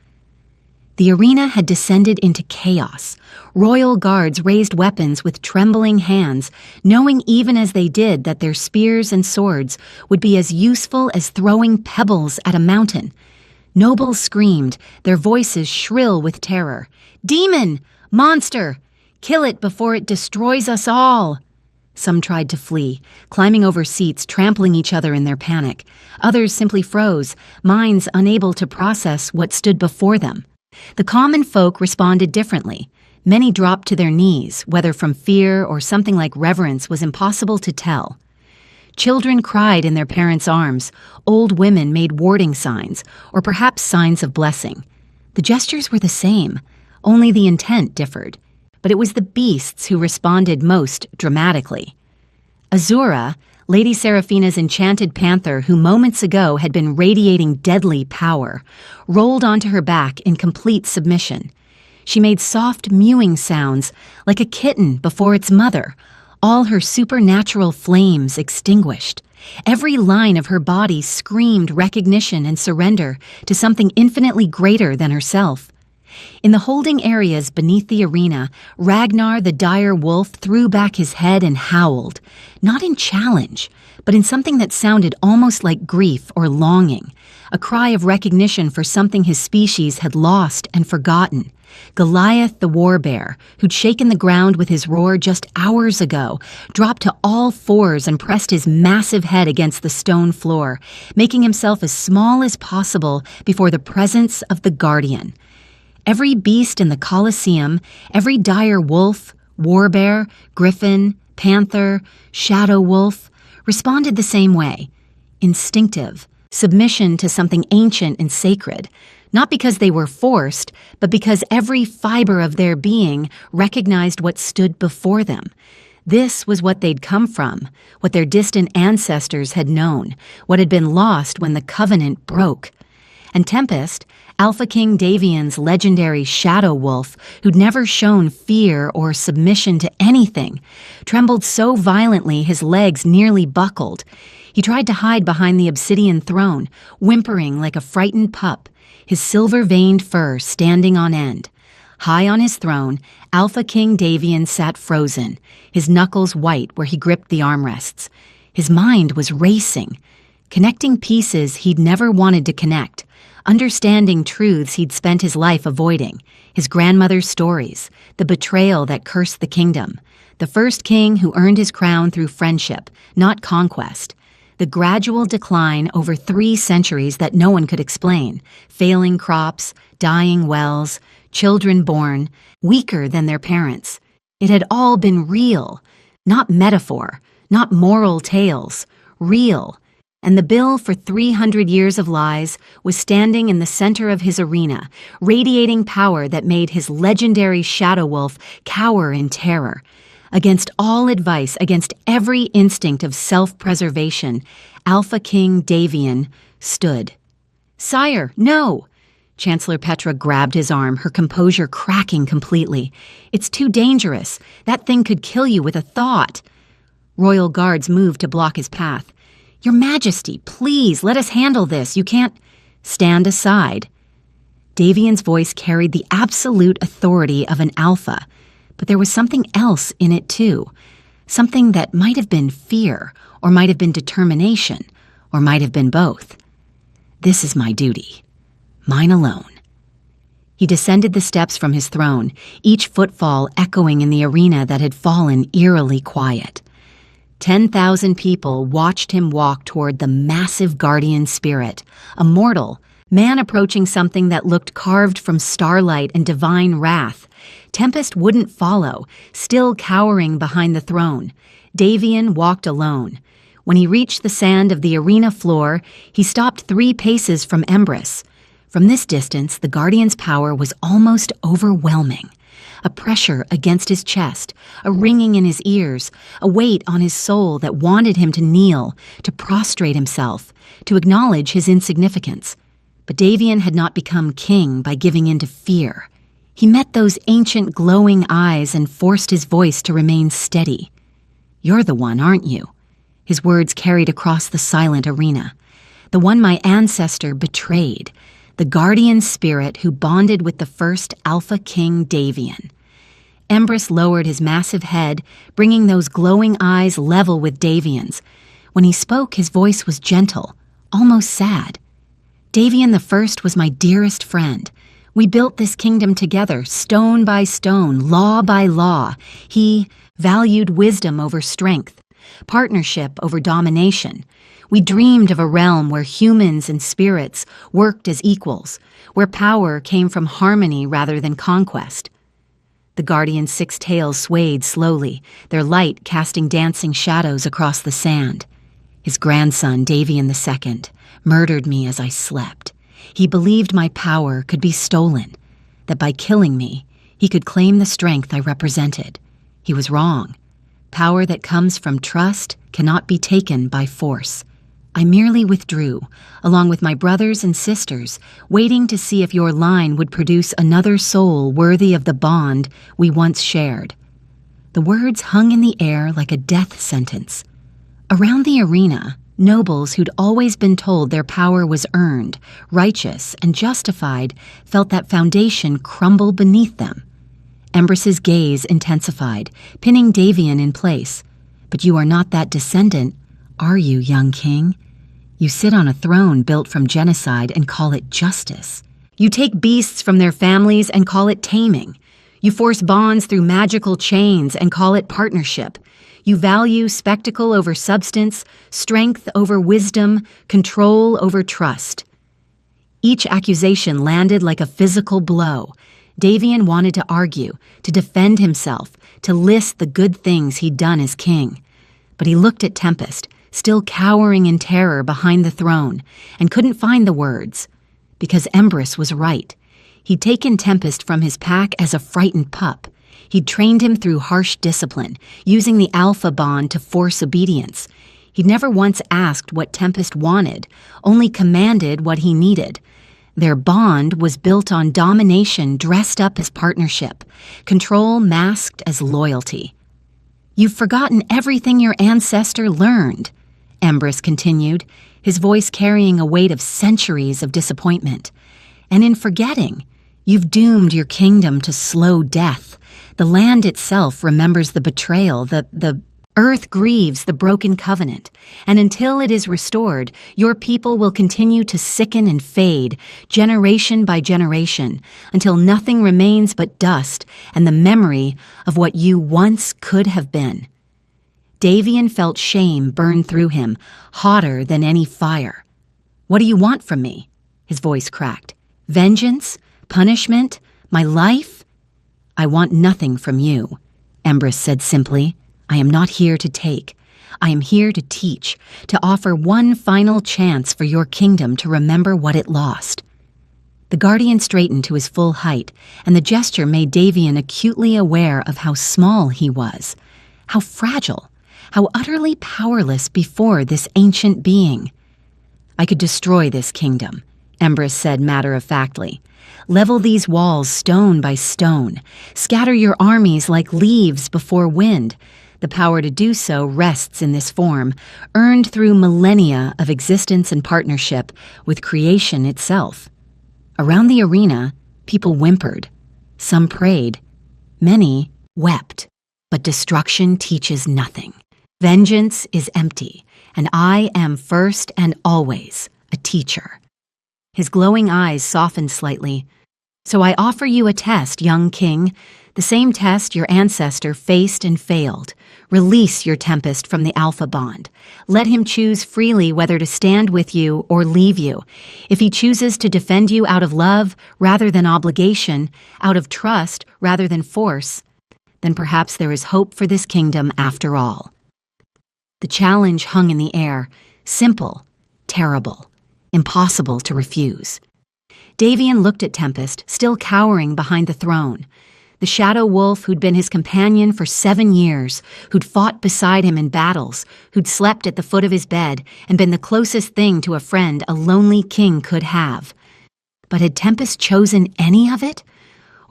Speaker 1: The arena had descended into chaos. Royal guards raised weapons with trembling hands, knowing even as they did that their spears and swords would be as useful as throwing pebbles at a mountain. Nobles screamed, their voices shrill with terror. "Demon! Monster! Kill it before it destroys us all!" Some tried to flee, climbing over seats, trampling each other in their panic. Others simply froze, minds unable to process what stood before them. The common folk responded differently. Many dropped to their knees, whether from fear or something like reverence was impossible to tell. Children cried in their parents' arms. Old women made warding signs, or perhaps signs of blessing. The gestures were the same, only the intent differed. But it was the beasts who responded most dramatically. Azura, Lady Seraphina's enchanted panther who moments ago had been radiating deadly power, rolled onto her back in complete submission. She made soft mewing sounds like a kitten before its mother, all her supernatural flames extinguished. Every line of her body screamed recognition and surrender to something infinitely greater than herself. In the holding areas beneath the arena, Ragnar the dire wolf threw back his head and howled, not in challenge, but in something that sounded almost like grief or longing, a cry of recognition for something his species had lost and forgotten. Goliath the warbear, who'd shaken the ground with his roar just hours ago, dropped to all fours and pressed his massive head against the stone floor, making himself as small as possible before the presence of the Guardian. Every beast in the Colosseum, every dire wolf, warbear, griffin, panther, shadow wolf, responded the same way. Instinctive, submission to something ancient and sacred, not because they were forced, but because every fiber of their being recognized what stood before them. This was what they'd come from, what their distant ancestors had known, what had been lost when the Covenant broke. And Tempest, Alpha King Davian's legendary shadow wolf, who'd never shown fear or submission to anything, trembled so violently his legs nearly buckled. He tried to hide behind the obsidian throne, whimpering like a frightened pup, his silver-veined fur standing on end. High on his throne, Alpha King Davian sat frozen, his knuckles white where he gripped the armrests. His mind was racing, connecting pieces he'd never wanted to connect, understanding truths he'd spent his life avoiding, his grandmother's stories, the betrayal that cursed the kingdom, the first king who earned his crown through friendship, not conquest, the gradual decline over 3 centuries that no one could explain, failing crops, dying wells, children born, weaker than their parents. It had all been real, not metaphor, not moral tales, real. And the bill for 300 years of lies was standing in the center of his arena, radiating power that made his legendary shadow wolf cower in terror. Against all advice, against every instinct of self-preservation, Alpha King Davian stood. "Sire, no!" Chancellor Petra grabbed his arm, her composure cracking completely. "It's too dangerous. That thing could kill you with a thought." Royal guards moved to block his path. "Your Majesty, please, let us handle this. You can't—" "Stand aside." Davian's voice carried the absolute authority of an alpha, but there was something else in it too. Something that might have been fear, or might have been determination, or might have been both. "This is my duty. Mine alone." He descended the steps from his throne, each footfall echoing in the arena that had fallen eerily quiet. 10,000 people watched him walk toward the massive guardian spirit, a mortal, man approaching something that looked carved from starlight and divine wrath. Tempest wouldn't follow, still cowering behind the throne. Davian walked alone. When he reached the sand of the arena floor, he stopped 3 paces from Embrys. From this distance, the Guardian's power was almost overwhelming. A pressure against his chest, a ringing in his ears, a weight on his soul that wanted him to kneel, to prostrate himself, to acknowledge his insignificance. But Davian had not become king by giving in to fear. He met those ancient glowing eyes and forced his voice to remain steady. "You're the one, aren't you?" His words carried across the silent arena. "The one my ancestor betrayed. The guardian spirit who bonded with the first Alpha King Davian." Embrys lowered his massive head, bringing those glowing eyes level with Davian's. When he spoke, his voice was gentle, almost sad. "Davian the First was my dearest friend. We built this kingdom together, stone by stone, law by law. He valued wisdom over strength, partnership over domination. We dreamed of a realm where humans and spirits worked as equals, where power came from harmony rather than conquest." The Guardian's 6 tails swayed slowly, their light casting dancing shadows across the sand. "His grandson, Davian II, murdered me as I slept. He believed my power could be stolen, that by killing me, he could claim the strength I represented. He was wrong. Power that comes from trust cannot be taken by force. I merely withdrew, along with my brothers and sisters, waiting to see if your line would produce another soul worthy of the bond we once shared." The words hung in the air like a death sentence. Around the arena, nobles who'd always been told their power was earned, righteous, and justified felt that foundation crumble beneath them. Embrys's gaze intensified, pinning Davian in place. "But you are not that descendant, are you, young king? You sit on a throne built from genocide and call it justice. You take beasts from their families and call it taming. You force bonds through magical chains and call it partnership. You value spectacle over substance, strength over wisdom, control over trust." Each accusation landed like a physical blow. Davian wanted to argue, to defend himself, to list the good things he'd done as king. But he looked at Tempest, still cowering in terror behind the throne, and couldn't find the words. Because Embrys was right. He'd taken Tempest from his pack as a frightened pup. He'd trained him through harsh discipline, using the alpha bond to force obedience. He'd never once asked what Tempest wanted, only commanded what he needed. Their bond was built on domination dressed up as partnership, control masked as loyalty. "You've forgotten everything your ancestor learned," Embrys continued, his voice carrying a weight of centuries of disappointment. "And in forgetting, you've doomed your kingdom to slow death. The land itself remembers the betrayal, the earth grieves the broken covenant, and until it is restored, your people will continue to sicken and fade, generation by generation, until nothing remains but dust and the memory of what you once could have been." Davian felt shame burn through him, hotter than any fire. "What do you want from me?" His voice cracked. "Vengeance? Punishment? My life?" "I want nothing from you," Embrys said simply. "I am not here to take. I am here to teach, to offer one final chance for your kingdom to remember what it lost." The Guardian straightened to his full height, and the gesture made Davian acutely aware of how small he was, how fragile, how utterly powerless before this ancient being. "I could destroy this kingdom," Embrys said matter-of-factly. "Level these walls stone by stone, scatter your armies like leaves before wind. The power to do so rests in this form, earned through millennia of existence and partnership with creation itself." Around the arena, people whimpered. Some prayed. Many wept. But destruction teaches nothing. Vengeance is empty, and I am first and always a teacher. His glowing eyes softened slightly. "So I offer you a test, young king. The same test your ancestor faced and failed. Release your Tempest from the Alpha Bond. Let him choose freely whether to stand with you or leave you. If he chooses to defend you out of love rather than obligation, out of trust rather than force, then perhaps there is hope for this kingdom after all. The challenge hung in the air, simple, terrible, impossible to refuse. Davian looked at Tempest, still cowering behind the throne. The shadow wolf who'd been his companion for 7 years, who'd fought beside him in battles, who'd slept at the foot of his bed and been the closest thing to a friend a lonely king could have. But had Tempest chosen any of it?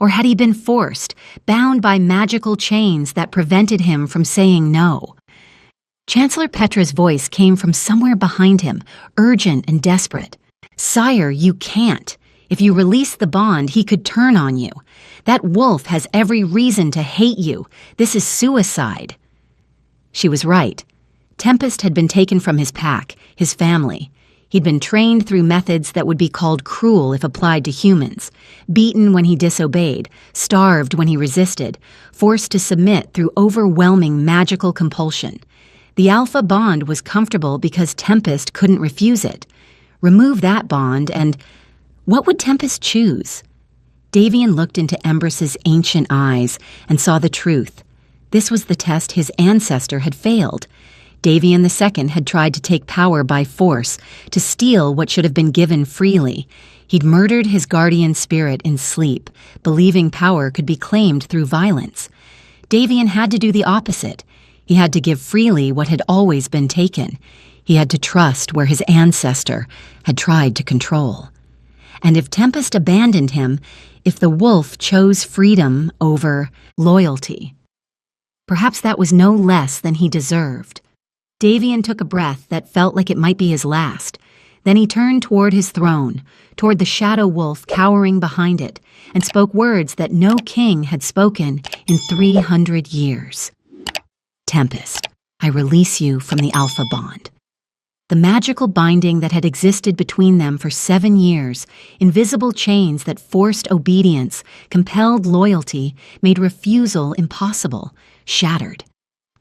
Speaker 1: Or had he been forced, bound by magical chains that prevented him from saying no? Chancellor Petra's voice came from somewhere behind him, urgent and desperate. "Sire, you can't. If you release the bond, he could turn on you. That wolf has every reason to hate you. This is suicide." She was right. Tempest had been taken from his pack, his family. He'd been trained through methods that would be called cruel if applied to humans, beaten when he disobeyed, starved when he resisted, forced to submit through overwhelming magical compulsion. The Alpha Bond was comfortable because Tempest couldn't refuse it. Remove that bond and what would Tempest choose? Davian looked into Embrys's ancient eyes and saw the truth. This was the test his ancestor had failed. Davian II had tried to take power by force, to steal what should have been given freely. He'd murdered his guardian spirit in sleep, believing power could be claimed through violence. Davian had to do the opposite. He had to give freely what had always been taken. He had to trust where his ancestor had tried to control. And if Tempest abandoned him, if the wolf chose freedom over loyalty, perhaps that was no less than he deserved. Davian took a breath that felt like it might be his last. Then he turned toward his throne, toward the shadow wolf cowering behind it, and spoke words that no king had spoken in 300 years. "Tempest, I release you from the Alpha Bond." The magical binding that had existed between them for 7 years, invisible chains that forced obedience, compelled loyalty, made refusal impossible, shattered.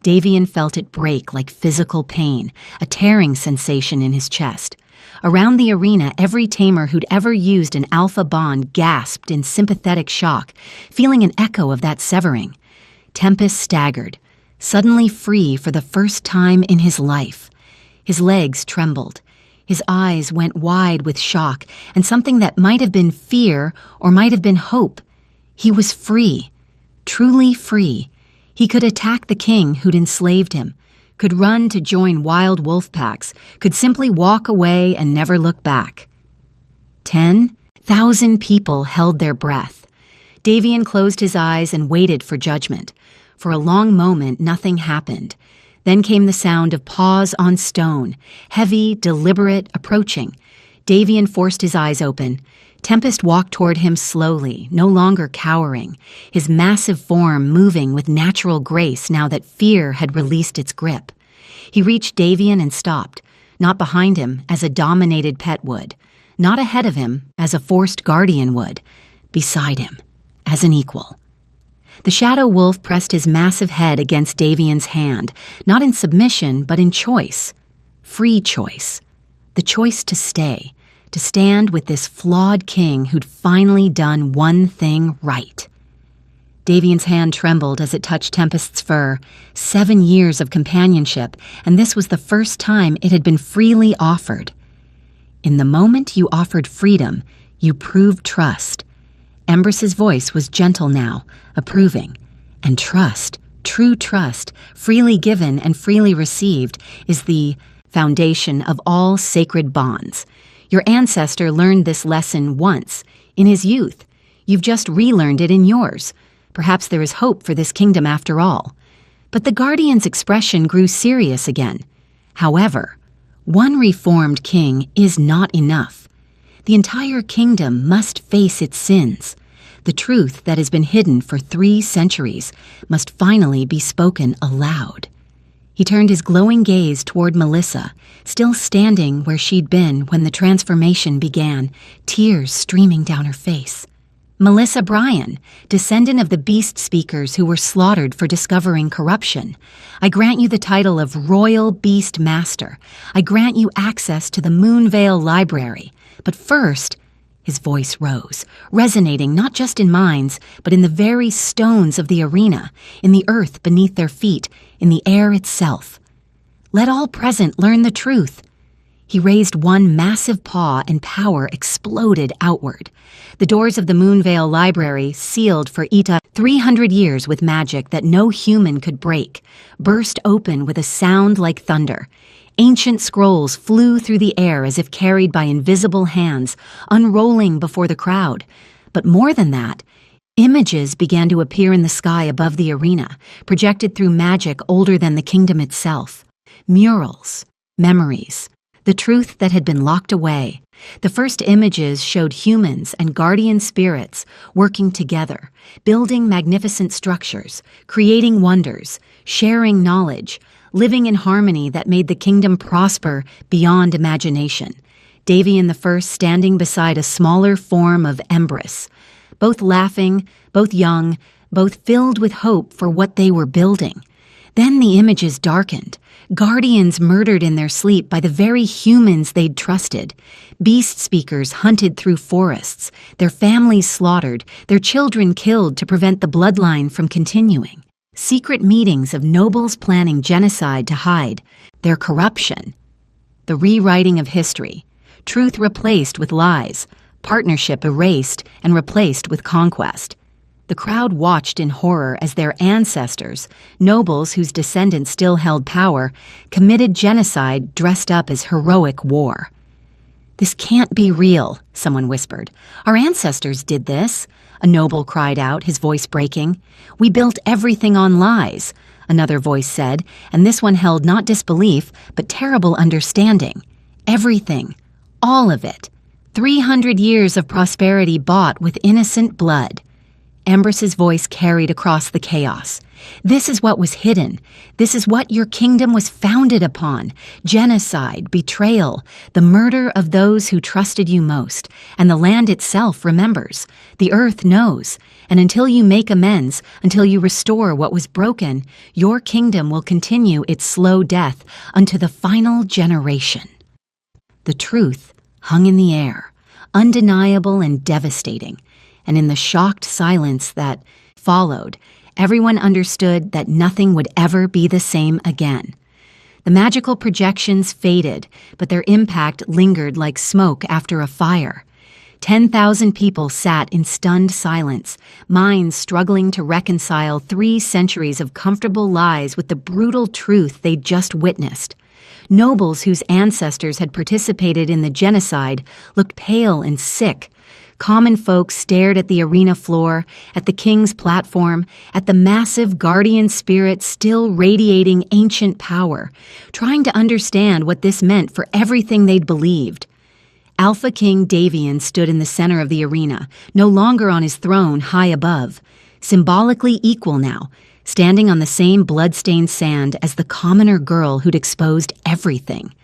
Speaker 1: Davian felt it break like physical pain, a tearing sensation in his chest. Around the arena, every tamer who'd ever used an Alpha Bond gasped in sympathetic shock, feeling an echo of that severing. Tempest staggered, suddenly free for the first time in his life. His legs trembled. His eyes went wide with shock and something that might have been fear or might have been hope. He was free, truly free. He could attack the king who'd enslaved him, could run to join wild wolf packs, could simply walk away and never look back. 10,000 people held their breath. Davian closed his eyes and waited for judgment. For a long moment, nothing happened. Then came the sound of paws on stone, heavy, deliberate, approaching. Davian forced his eyes open. Tempest walked toward him slowly, no longer cowering, his massive form moving with natural grace now that fear had released its grip. He reached Davian and stopped, not behind him as a dominated pet would, not ahead of him as a forced guardian would, beside him as an equal. The shadow wolf pressed his massive head against Davian's hand, not in submission, but in choice. Free choice. The choice to stay, to stand with this flawed king who'd finally done one thing right. Davian's hand trembled as it touched Tempest's fur. 7 years of companionship, and this was the first time it had been freely offered. In the moment you offered freedom, you proved trust. Embrys's voice was gentle now, approving. And trust, true trust, freely given and freely received, is the foundation of all sacred bonds. Your ancestor learned this lesson once, in his youth. You've just relearned it in yours. Perhaps there is hope for this kingdom after all. But the Guardian's expression grew serious again. However, one reformed king is not enough. The entire kingdom must face its sins. The truth that has been hidden for 3 centuries must finally be spoken aloud. He turned his glowing gaze toward Melissa, still standing where she'd been when the transformation began, tears streaming down her face. Melissa Bryan, descendant of the beast speakers who were slaughtered for discovering corruption. I grant you the title of Royal Beast Master. I grant you access to the Moonvale Library. But first, his voice rose, resonating not just in minds, but in the very stones of the arena, in the earth beneath their feet, in the air itself. Let all present learn the truth. He raised one massive paw and power exploded outward. The doors of the Moonvale Library, sealed for Ita 300 years with magic that no human could break, burst open with a sound like thunder. Ancient scrolls flew through the air as if carried by invisible hands, unrolling before the crowd. But more than that, images began to appear in the sky above the arena, projected through magic older than the kingdom itself. Murals, memories, the truth that had been locked away. The first images showed humans and guardian spirits working together, building magnificent structures, creating wonders, sharing knowledge, living in harmony that made the kingdom prosper beyond imagination. Davian I standing beside a smaller form of Empress, both laughing, both young, both filled with hope for what they were building. Then the images darkened, guardians murdered in their sleep by the very humans they'd trusted, beast speakers hunted through forests, their families slaughtered, their children killed to prevent the bloodline from continuing, secret meetings of nobles planning genocide to hide their corruption, the rewriting of history, truth replaced with lies, partnership erased and replaced with conquest. The crowd watched in horror as their ancestors, nobles whose descendants still held power, committed genocide dressed up as heroic war. "This can't be real," someone whispered. "Our ancestors did this," a noble cried out, his voice breaking. "We built everything on lies," another voice said, and this one held not disbelief, but terrible understanding. Everything, all of it. 300 years of prosperity bought with innocent blood. Empress's voice carried across the chaos. "This is what was hidden. This is what your kingdom was founded upon. Genocide, betrayal, the murder of those who trusted you most. And the land itself remembers. The earth knows. And until you make amends, until you restore what was broken, your kingdom will continue its slow death unto the final generation." The truth hung in the air, undeniable and devastating. And in the shocked silence that followed, everyone understood that nothing would ever be the same again. The magical projections faded, but their impact lingered like smoke after a fire. 10,000 people sat in stunned silence, minds struggling to reconcile 3 centuries of comfortable lies with the brutal truth they'd just witnessed. Nobles whose ancestors had participated in the genocide looked pale and sick. Common folk stared at the arena floor, at the king's platform, at the massive guardian spirit still radiating ancient power, trying to understand what this meant for everything they'd believed. Alpha King Davian stood in the center of the arena, no longer on his throne high above, symbolically equal now, standing on the same blood-stained sand as the commoner girl who'd exposed everything.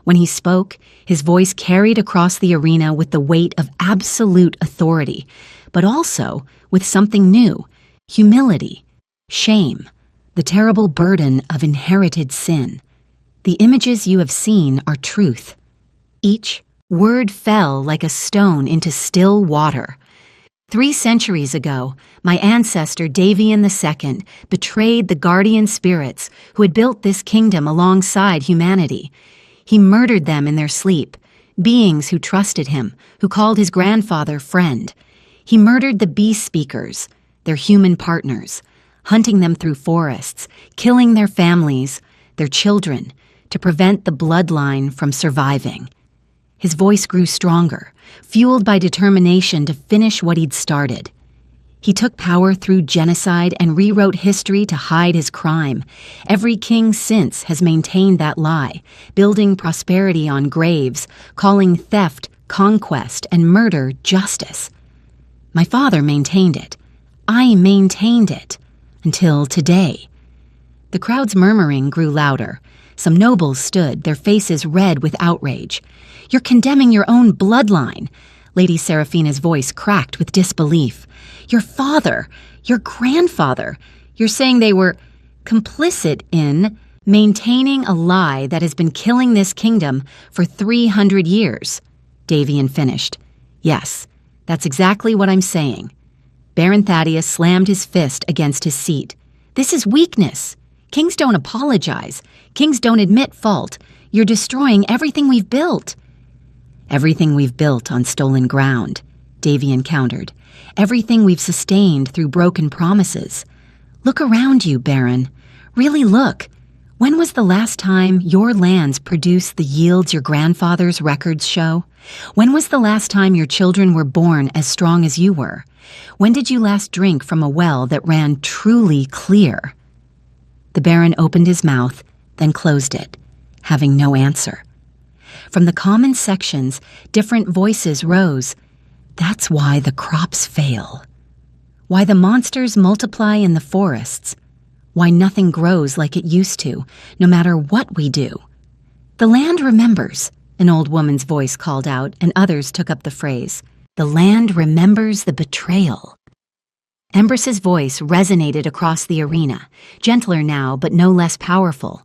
Speaker 1: When he spoke, his voice carried across the arena with the weight of absolute authority, but also with something new: humility, shame, the terrible burden of inherited sin. The images you have seen are truth. Each word fell like a stone into still water. 3 centuries ago, my ancestor Davian II betrayed the guardian spirits who had built this kingdom alongside humanity. He murdered them in their sleep, beings who trusted him, who called his grandfather friend. He murdered the beast speakers, their human partners, hunting them through forests, killing their families, their children, to prevent the bloodline from surviving. His voice grew stronger, fueled by determination to finish what he'd started. He took power through genocide and rewrote history to hide his crime. Every king since has maintained that lie, building prosperity on graves, calling theft conquest and murder justice. My father maintained it. I maintained it. Until today. The crowd's murmuring grew louder. Some nobles stood, their faces red with outrage. "You're condemning your own bloodline. Lady Seraphina's voice cracked with disbelief. Your father, your grandfather, you're saying they were complicit in maintaining a lie that has been killing this kingdom for 300 years. Davian finished. Yes, that's exactly what I'm saying. Baron Thaddeus slammed his fist against his seat. This is weakness. Kings don't apologize. Kings don't admit fault. You're destroying everything we've built. Everything we've built on stolen ground, Davian countered. Everything we've sustained through broken promises. Look around you, Baron. Really look. When was the last time your lands produced the yields your grandfather's records show? When was the last time your children were born as strong as you were? When did you last drink from a well that ran truly clear? The Baron opened his mouth, then closed it, having no answer. From the common sections, different voices rose. That's why the crops fail. Why the monsters multiply in the forests. Why nothing grows like it used to, no matter what we do. The land remembers, an old woman's voice called out, and others took up the phrase. The land remembers the betrayal. Embers's voice resonated across the arena, gentler now but no less powerful.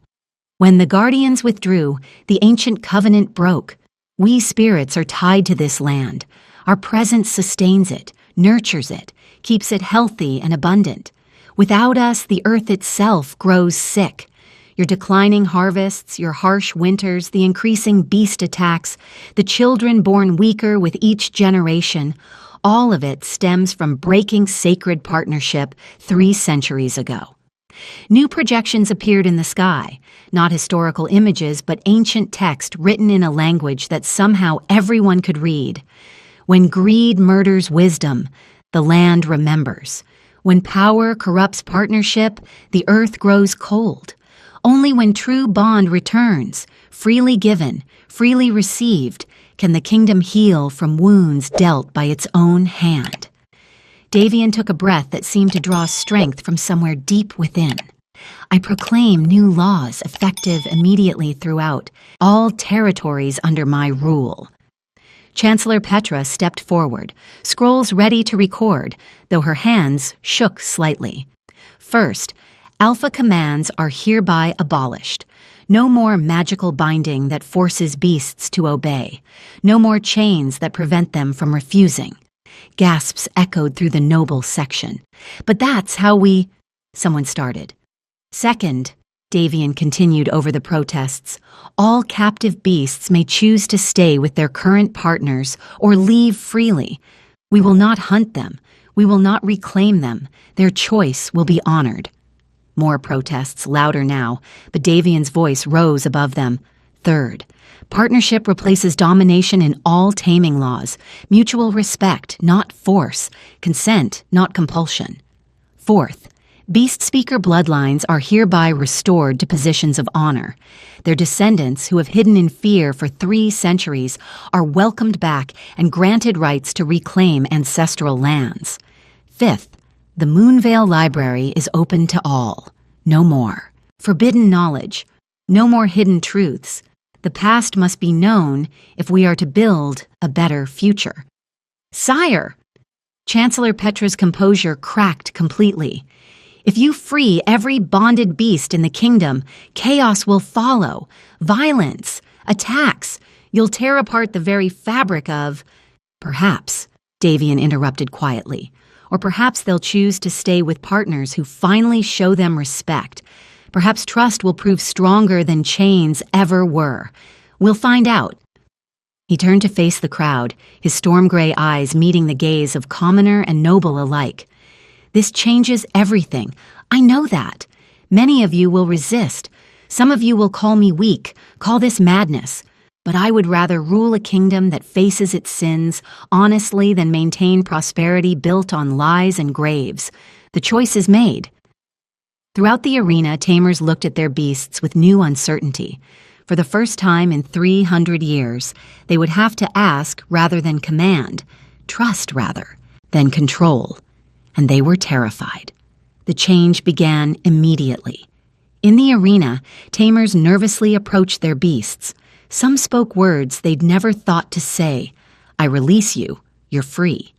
Speaker 1: When the Guardians withdrew, the ancient covenant broke. We spirits are tied to this land. Our presence sustains it, nurtures it, keeps it healthy and abundant. Without us, the earth itself grows sick. Your declining harvests, your harsh winters, the increasing beast attacks, the children born weaker with each generation, all of it stems from breaking sacred partnership 3 centuries ago. New projections appeared in the sky, not historical images, but ancient text written in a language that somehow everyone could read. When greed murders wisdom, the land remembers. When power corrupts partnership, the earth grows cold. Only when true bond returns, freely given, freely received, can the kingdom heal from wounds dealt by its own hand. Davian took a breath that seemed to draw strength from somewhere deep within. I proclaim new laws effective immediately throughout all territories under my rule. Chancellor Petra stepped forward, scrolls ready to record, though her hands shook slightly. First, Alpha commands are hereby abolished. No more magical binding that forces beasts to obey. No more chains that prevent them from refusing. Gasps echoed through the noble section. But that's how we... Someone started. Second, Davian continued over the protests, all captive beasts may choose to stay with their current partners or leave freely. We will not hunt them. We will not reclaim them. Their choice will be honored. More protests, louder now, but Davian's voice rose above them. Third, partnership replaces domination in all taming laws. Mutual respect, not force. Consent, not compulsion. Fourth, Beast Speaker bloodlines are hereby restored to positions of honor. Their descendants, who have hidden in fear for 3 centuries, are welcomed back and granted rights to reclaim ancestral lands. Fifth, the Moonvale Library is open to all. No more. Forbidden knowledge. No more hidden truths. The past must be known if we are to build a better future. Sire! Chancellor Petra's composure cracked completely. If you free every bonded beast in the kingdom, chaos will follow. Violence, attacks. You'll tear apart the very fabric of... Perhaps, Davian interrupted quietly. Or perhaps they'll choose to stay with partners who finally show them respect. Perhaps trust will prove stronger than chains ever were. We'll find out. He turned to face the crowd, his storm-gray eyes meeting the gaze of commoner and noble alike. This changes everything. I know that. Many of you will resist. Some of you will call me weak, call this madness. But I would rather rule a kingdom that faces its sins honestly than maintain prosperity built on lies and graves. The choice is made. Throughout the arena, tamers looked at their beasts with new uncertainty. For the first time in 300 years, they would have to ask rather than command, trust rather than control. And they were terrified. The change began immediately. In the arena, tamers nervously approached their beasts. Some spoke words they'd never thought to say. I release you, you're free.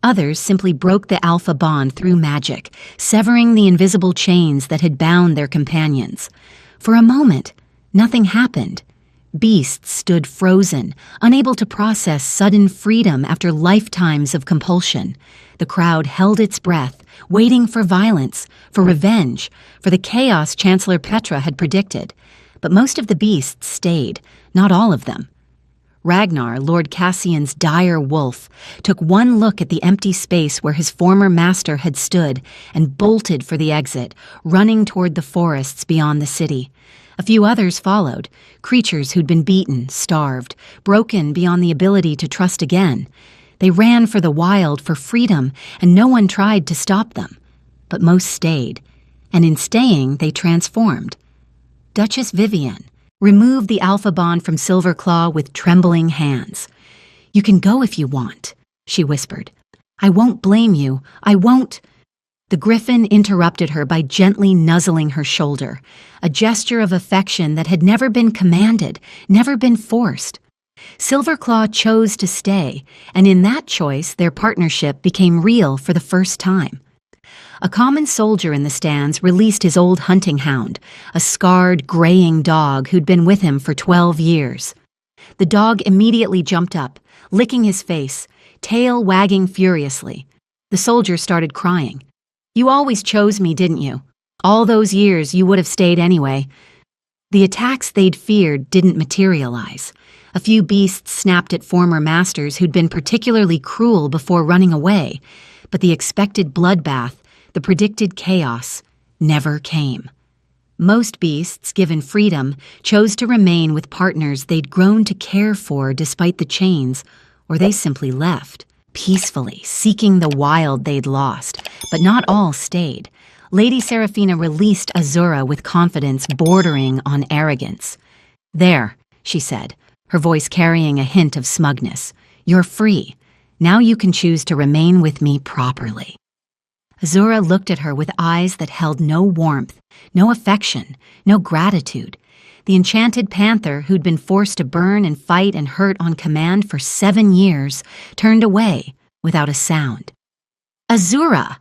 Speaker 1: Others simply broke the alpha bond through magic, severing the invisible chains that had bound their companions. For a moment, nothing happened. Beasts stood frozen, unable to process sudden freedom after lifetimes of compulsion. The crowd held its breath, waiting for violence, for revenge, for the chaos Chancellor Petra had predicted. But most of the beasts stayed, not all of them. Ragnar, Lord Cassian's dire wolf, took one look at the empty space where his former master had stood and bolted for the exit, running toward the forests beyond the city. A few others followed, creatures who'd been beaten, starved, broken beyond the ability to trust again. They ran for the wild, for freedom, and no one tried to stop them. But most stayed, and in staying, they transformed. Duchess Vivienne removed the alpha bond from Silverclaw with trembling hands. "You can go if you want," she whispered. "I won't blame you. I won't—" The griffin interrupted her by gently nuzzling her shoulder, a gesture of affection that had never been commanded, never been forced. Silverclaw chose to stay, and in that choice their partnership became real for the first time. A common soldier in the stands released his old hunting hound, a scarred, graying dog who'd been with him for 12 years. The dog immediately jumped up, licking his face, tail wagging furiously. The soldier started crying. "You always chose me, didn't you? All those years you would have stayed anyway." The attacks they'd feared didn't materialize. A few beasts snapped at former masters who'd been particularly cruel before running away, but the expected bloodbath, the predicted chaos, never came. Most beasts, given freedom, chose to remain with partners they'd grown to care for despite the chains, or they simply left, peacefully, seeking the wild they'd lost. But not all stayed. Lady Seraphina released Azura with confidence bordering on arrogance. "There," she said, her voice carrying a hint of smugness. "You're free. Now you can choose to remain with me properly." Azura looked at her with eyes that held no warmth, no affection, no gratitude. The enchanted panther, who'd been forced to burn and fight and hurt on command for 7 years, turned away without a sound. "Azura!"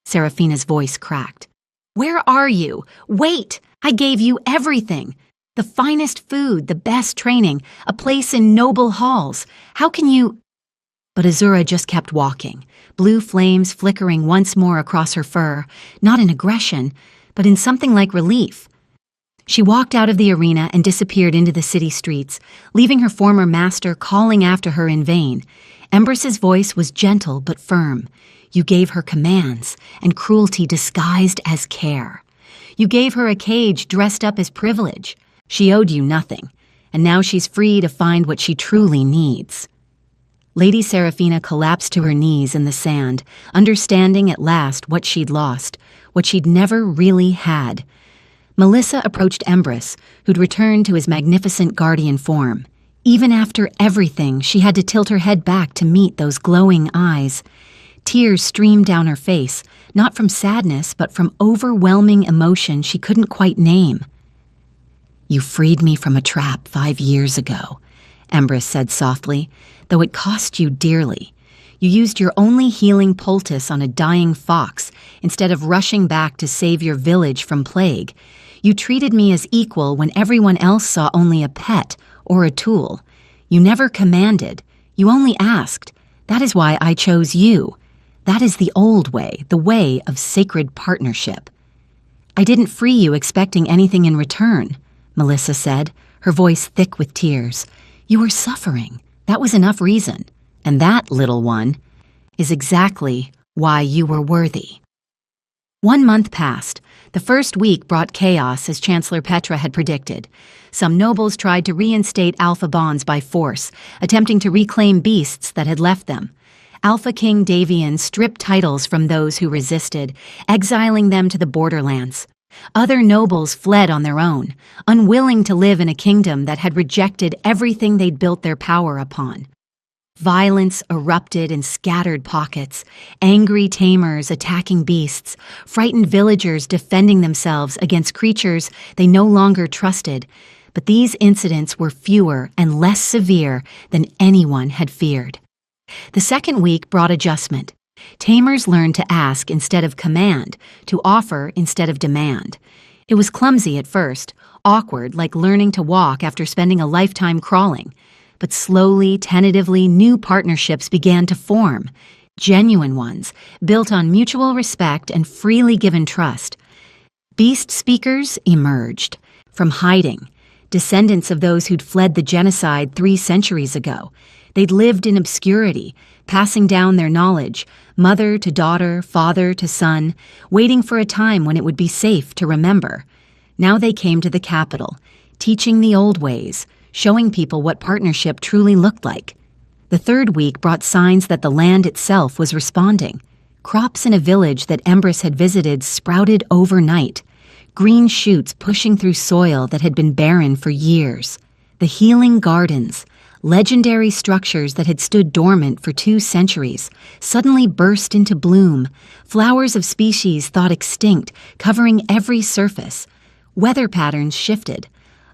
Speaker 1: Seraphina's voice cracked. "Where are you? Wait! I gave you everything. The finest food, the best training, a place in noble halls. How can you—" But Azura just kept walking, blue flames flickering once more across her fur, not in aggression, but in something like relief. She walked out of the arena and disappeared into the city streets, leaving her former master calling after her in vain. Empress's voice was gentle but firm. "You gave her commands and cruelty disguised as care. You gave her a cage dressed up as privilege. She owed you nothing, and now she's free to find what she truly needs." Lady Seraphina collapsed to her knees in the sand, understanding at last what she'd lost, what she'd never really had. Melissa approached Empress, who'd returned to his magnificent guardian form. Even after everything, she had to tilt her head back to meet those glowing eyes. Tears streamed down her face, not from sadness, but from overwhelming emotion she couldn't quite name. "You freed me from a trap 5 years ago," Empress said softly, "though it cost you dearly. You used your only healing poultice on a dying fox instead of rushing back to save your village from plague. You treated me as equal when everyone else saw only a pet or a tool. You never commanded. You only asked. That is why I chose you. That is the old way, the way of sacred partnership." "I didn't free you expecting anything in return," Melissa said, her voice thick with tears. "You were suffering. That was enough reason. And that, little one, is exactly why you were worthy." 1 month passed. The first week brought chaos, as Chancellor Petra had predicted. Some nobles tried to reinstate alpha bonds by force, attempting to reclaim beasts that had left them. Alpha King Davian stripped titles from those who resisted, exiling them to the borderlands. Other nobles fled on their own, unwilling to live in a kingdom that had rejected everything they'd built their power upon. Violence erupted in scattered pockets, angry tamers attacking beasts, frightened villagers defending themselves against creatures they no longer trusted. but these incidents were fewer and less severe than anyone had feared. The second week brought adjustment. Tamers learned to ask instead of command, to offer instead of demand. It was clumsy at first, awkward like learning to walk after spending a lifetime crawling. But slowly, tentatively, new partnerships began to form. Genuine ones, built on mutual respect and freely given trust. Beast speakers emerged from hiding, descendants of those who'd fled the genocide 3 centuries ago. They'd lived in obscurity, passing down their knowledge, mother to daughter, father to son, waiting for a time when it would be safe to remember. Now they came to the capital, teaching the old ways, showing people what partnership truly looked like. The third week brought signs that the land itself was responding. Crops in a village that Embrys had visited sprouted overnight, green shoots pushing through soil that had been barren for years. The healing gardens, legendary structures that had stood dormant for 2 centuries, suddenly burst into bloom, flowers of species thought extinct, covering every surface. Weather patterns shifted.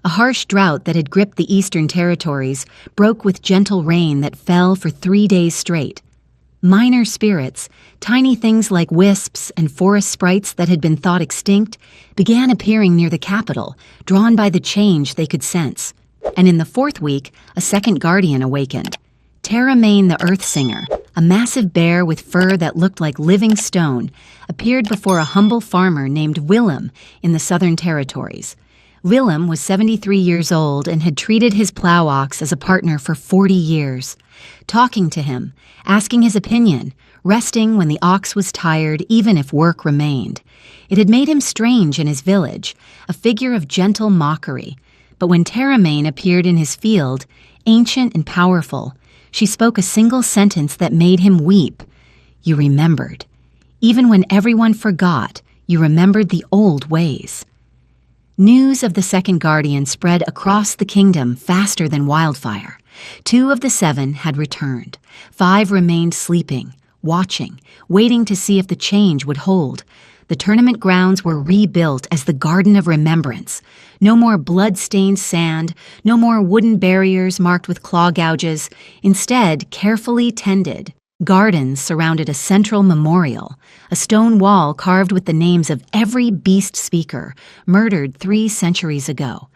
Speaker 1: A harsh drought that had gripped the eastern territories broke with gentle rain that fell for 3 days straight. Minor spirits, tiny things like wisps and forest sprites that had been thought extinct, began appearing near the capital, drawn by the change they could sense. And in the fourth week, a second guardian awakened. Terramain the Earth Singer, a massive bear with fur that looked like living stone, appeared before a humble farmer named Willem in the Southern Territories. Willem was 73 years old and had treated his plow ox as a partner for 40 years. Talking to him, asking his opinion, resting when the ox was tired even if work remained. It had made him strange in his village, a figure of gentle mockery. But when Terramain appeared in his field, ancient and powerful, she spoke a single sentence that made him weep. You remembered. Even when everyone forgot, you remembered the old ways. News of the second guardian spread across the kingdom faster than wildfire. 2 of the 7 had returned. 5 remained sleeping, watching, waiting to see if the change would hold. The tournament grounds were rebuilt as the Garden of Remembrance. No more blood-stained sand, no more wooden barriers marked with claw gouges. Instead, carefully tended, gardens surrounded a central memorial, a stone wall carved with the names of every beast speaker, murdered 3 centuries ago.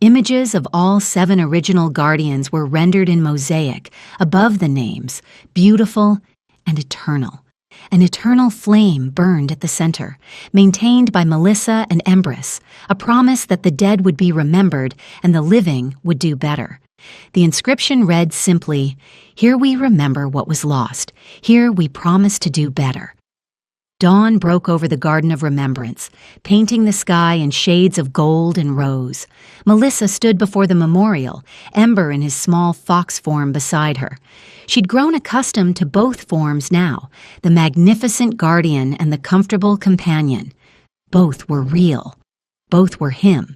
Speaker 1: Images of all 7 original guardians were rendered in mosaic, above the names, beautiful and eternal. An eternal flame burned at the center, maintained by Melissa and Embrys, a promise that the dead would be remembered and the living would do better. The inscription read simply, "Here we remember what was lost. Here we promise to do better." Dawn broke over the Garden of Remembrance, painting the sky in shades of gold and rose. Melissa stood before the memorial, Ember in his small fox form beside her. She'd grown accustomed to both forms now, the magnificent guardian and the comfortable companion. Both were real. Both were him.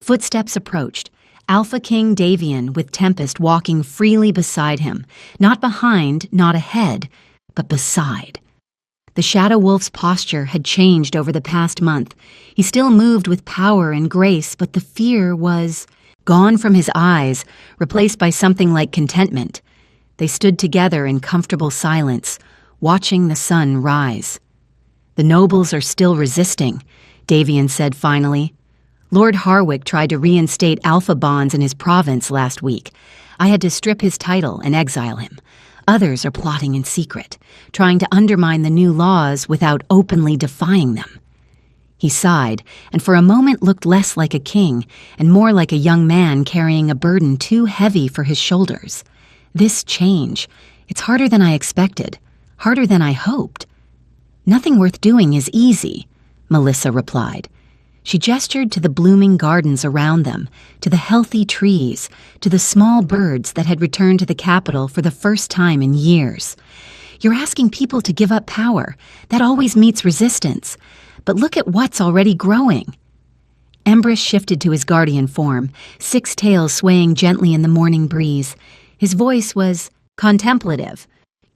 Speaker 1: Footsteps approached. Alpha King Davian with Tempest walking freely beside him, not behind, not ahead, but beside. The Shadow Wolf's posture had changed over the past month. He still moved with power and grace, but the fear was gone from his eyes, replaced by something like contentment. They stood together in comfortable silence, watching the sun rise. "The nobles are still resisting," Davian said finally. "Lord Harwick tried to reinstate Alpha bonds in his province last week. I had to strip his title and exile him. Others are plotting in secret, trying to undermine the new laws without openly defying them." He sighed, and for a moment looked less like a king and more like a young man carrying a burden too heavy for his shoulders. "This change, it's harder than I expected, harder than I hoped." "Nothing worth doing is easy," Melissa replied. She gestured to the blooming gardens around them, to the healthy trees, to the small birds that had returned to the capital for the first time in years. "You're asking people to give up power. That always meets resistance. But look at what's already growing." Embrys shifted to his guardian form, 6 tails swaying gently in the morning breeze. His voice was contemplative.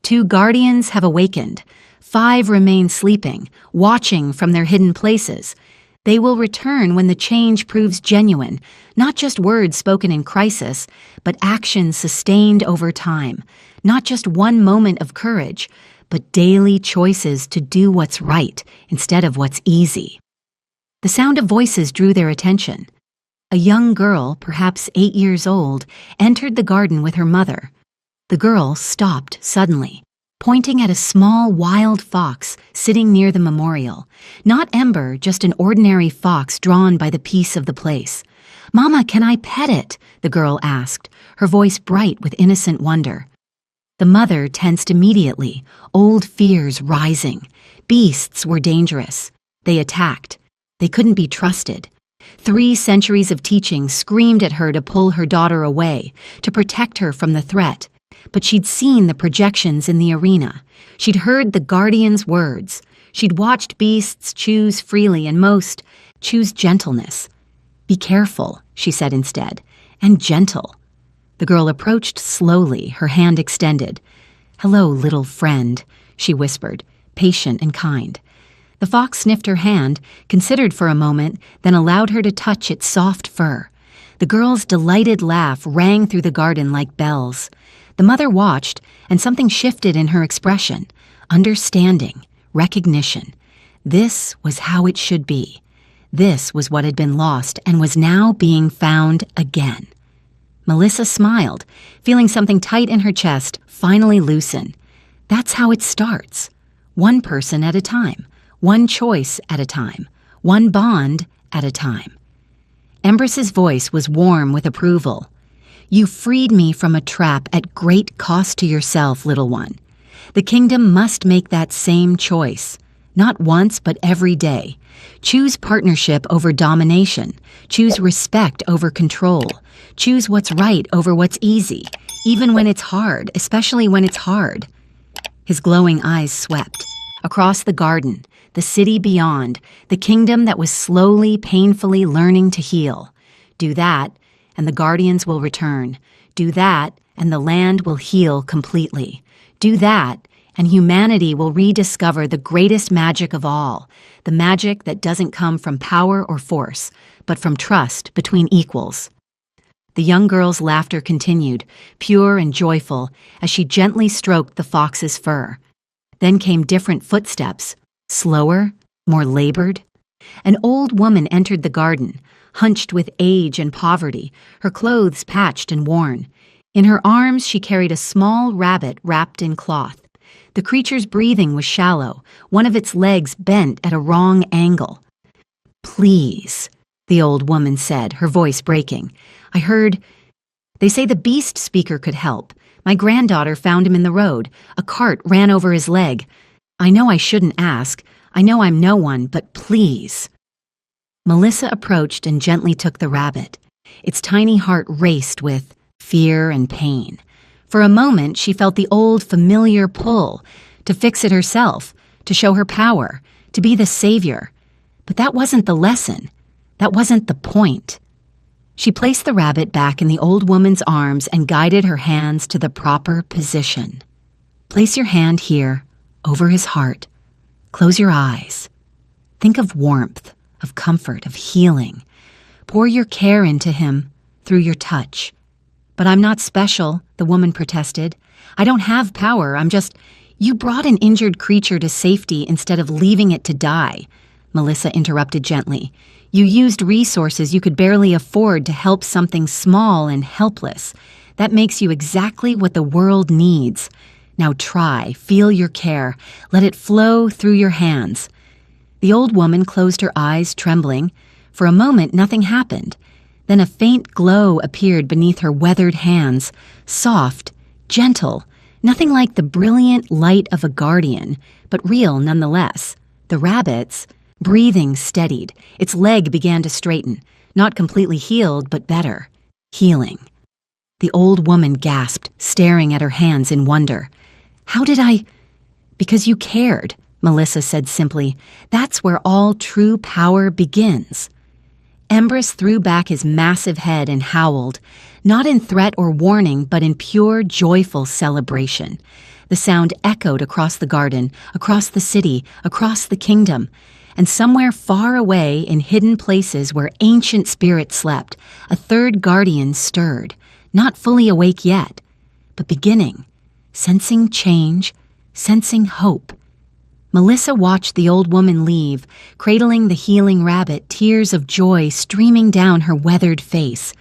Speaker 1: 2 guardians have awakened. 5 remain sleeping, watching from their hidden places. They will return when the change proves genuine, not just words spoken in crisis, but actions sustained over time, not just one moment of courage, but daily choices to do what's right instead of what's easy. The sound of voices drew their attention. A young girl, perhaps 8 years old, entered the garden with her mother. The girl stopped suddenly, pointing at a small wild fox sitting near the memorial. Not Ember, just an ordinary fox drawn by the peace of the place. "Mama, can I pet it?" the girl asked, her voice bright with innocent wonder. The mother tensed immediately, old fears rising. Beasts were dangerous. They attacked. They couldn't be trusted. 3 centuries of teaching screamed at her to pull her daughter away, to protect her from the threat. But she'd seen the projections in the arena. She'd heard the guardian's words. She'd watched beasts choose freely and most choose gentleness. "Be careful," she said instead, "and gentle." The girl approached slowly, her hand extended. "Hello, little friend," she whispered, patient and kind. The fox sniffed her hand, considered for a moment, then allowed her to touch its soft fur. The girl's delighted laugh rang through the garden like bells. The mother watched, and something shifted in her expression. Understanding, recognition. This was how it should be. This was what had been lost and was now being found again. Melissa smiled, feeling something tight in her chest finally loosen. That's how it starts. One person at a time, one choice at a time, one bond at a time. Embers's voice was warm with approval. "You freed me from a trap at great cost to yourself, little one. The kingdom must make that same choice, not once but every day. Choose partnership over domination. Choose respect over control. Choose what's right over what's easy, even when it's hard, especially when it's hard." His glowing eyes swept. Across the garden, the city beyond, the kingdom that was slowly, painfully learning to heal. Do that, and the guardians will return. Do that, and the land will heal completely. Do that, and humanity will rediscover the greatest magic of all, the magic that doesn't come from power or force, but from trust between equals. The young girl's laughter continued, pure and joyful, as she gently stroked the fox's fur. Then came different footsteps, slower, more labored. An old woman entered the garden, hunched with age and poverty, her clothes patched and worn. In her arms she carried a small rabbit wrapped in cloth. The creature's breathing was shallow, one of its legs bent at a wrong angle. "Please," the old woman said, her voice breaking. They say the beast speaker could help. My granddaughter found him in the road. A cart ran over his leg. I know I shouldn't ask. I know I'm no one, but please." Melissa approached and gently took the rabbit. Its tiny heart raced with fear and pain. For a moment, she felt the old familiar pull to fix it herself, to show her power, to be the savior. But that wasn't the lesson. That wasn't the point. She placed the rabbit back in the old woman's arms and guided her hands to the proper position. Place your hand here, over his heart. Close your eyes. Think of warmth, of comfort, of healing. Pour your care into him through your touch. "But I'm not special," the woman protested. "I don't have power, You brought an injured creature to safety instead of leaving it to die," Melissa interrupted gently. "You used resources you could barely afford to help something small and helpless. That makes you exactly what the world needs. Now try, feel your care, let it flow through your hands." The old woman closed her eyes, trembling. For a moment, nothing happened. Then a faint glow appeared beneath her weathered hands, soft, gentle, nothing like the brilliant light of a guardian, but real nonetheless. The rabbit's breathing steadied. Its leg began to straighten, not completely healed, but better. Healing. The old woman gasped, staring at her hands in wonder. "How did I—" "Because you cared," Melissa said simply. "That's where all true power begins." Embers threw back his massive head and howled, not in threat or warning, but in pure, joyful celebration. The sound echoed across the garden, across the city, across the kingdom. And somewhere far away, in hidden places where ancient spirits slept, a third guardian stirred, not fully awake yet, but beginning, sensing change, sensing hope. Melissa watched the old woman leave, cradling the healing rabbit, tears of joy streaming down her weathered face.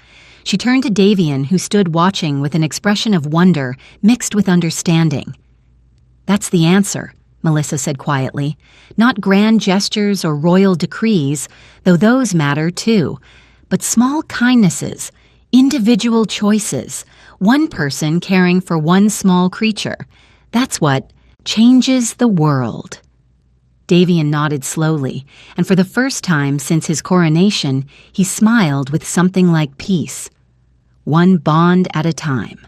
Speaker 1: She turned to Davian, who stood watching with an expression of wonder mixed with understanding. "That's the answer," Melissa said quietly. "Not grand gestures or royal decrees, though those matter too, but small kindnesses, individual choices, one person caring for one small creature. That's what changes the world." Davian nodded slowly, and for the first time since his coronation, he smiled with something like peace. One bond at a time.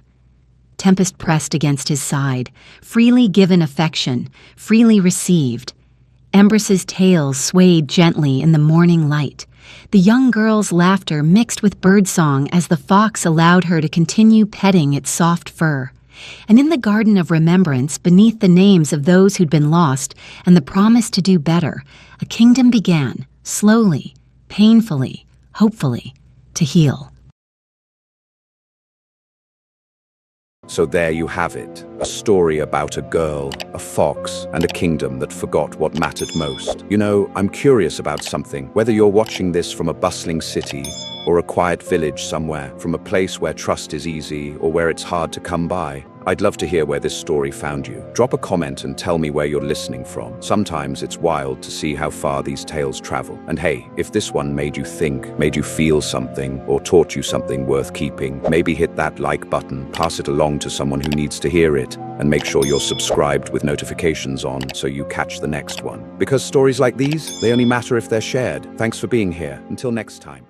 Speaker 1: Tempest pressed against his side, freely given affection, freely received. Embers's tail swayed gently in the morning light. The young girl's laughter mixed with birdsong as the fox allowed her to continue petting its soft fur. And in the garden of remembrance, beneath the names of those who'd been lost and the promise to do better, a kingdom began, slowly, painfully, hopefully, to heal.
Speaker 2: So there you have it, a story about a girl, a fox, and a kingdom that forgot what mattered most. You know, I'm curious about something. Whether you're watching this from a bustling city or a quiet village somewhere, from a place where trust is easy or where it's hard to come by, I'd love to hear where this story found you. Drop a comment and tell me where you're listening from. Sometimes it's wild to see how far these tales travel. And hey, if this one made you think, made you feel something, or taught you something worth keeping, maybe hit that like button, pass it along to someone who needs to hear it, and make sure you're subscribed with notifications on so you catch the next one. Because stories like these, they only matter if they're shared. Thanks for being here. Until next time.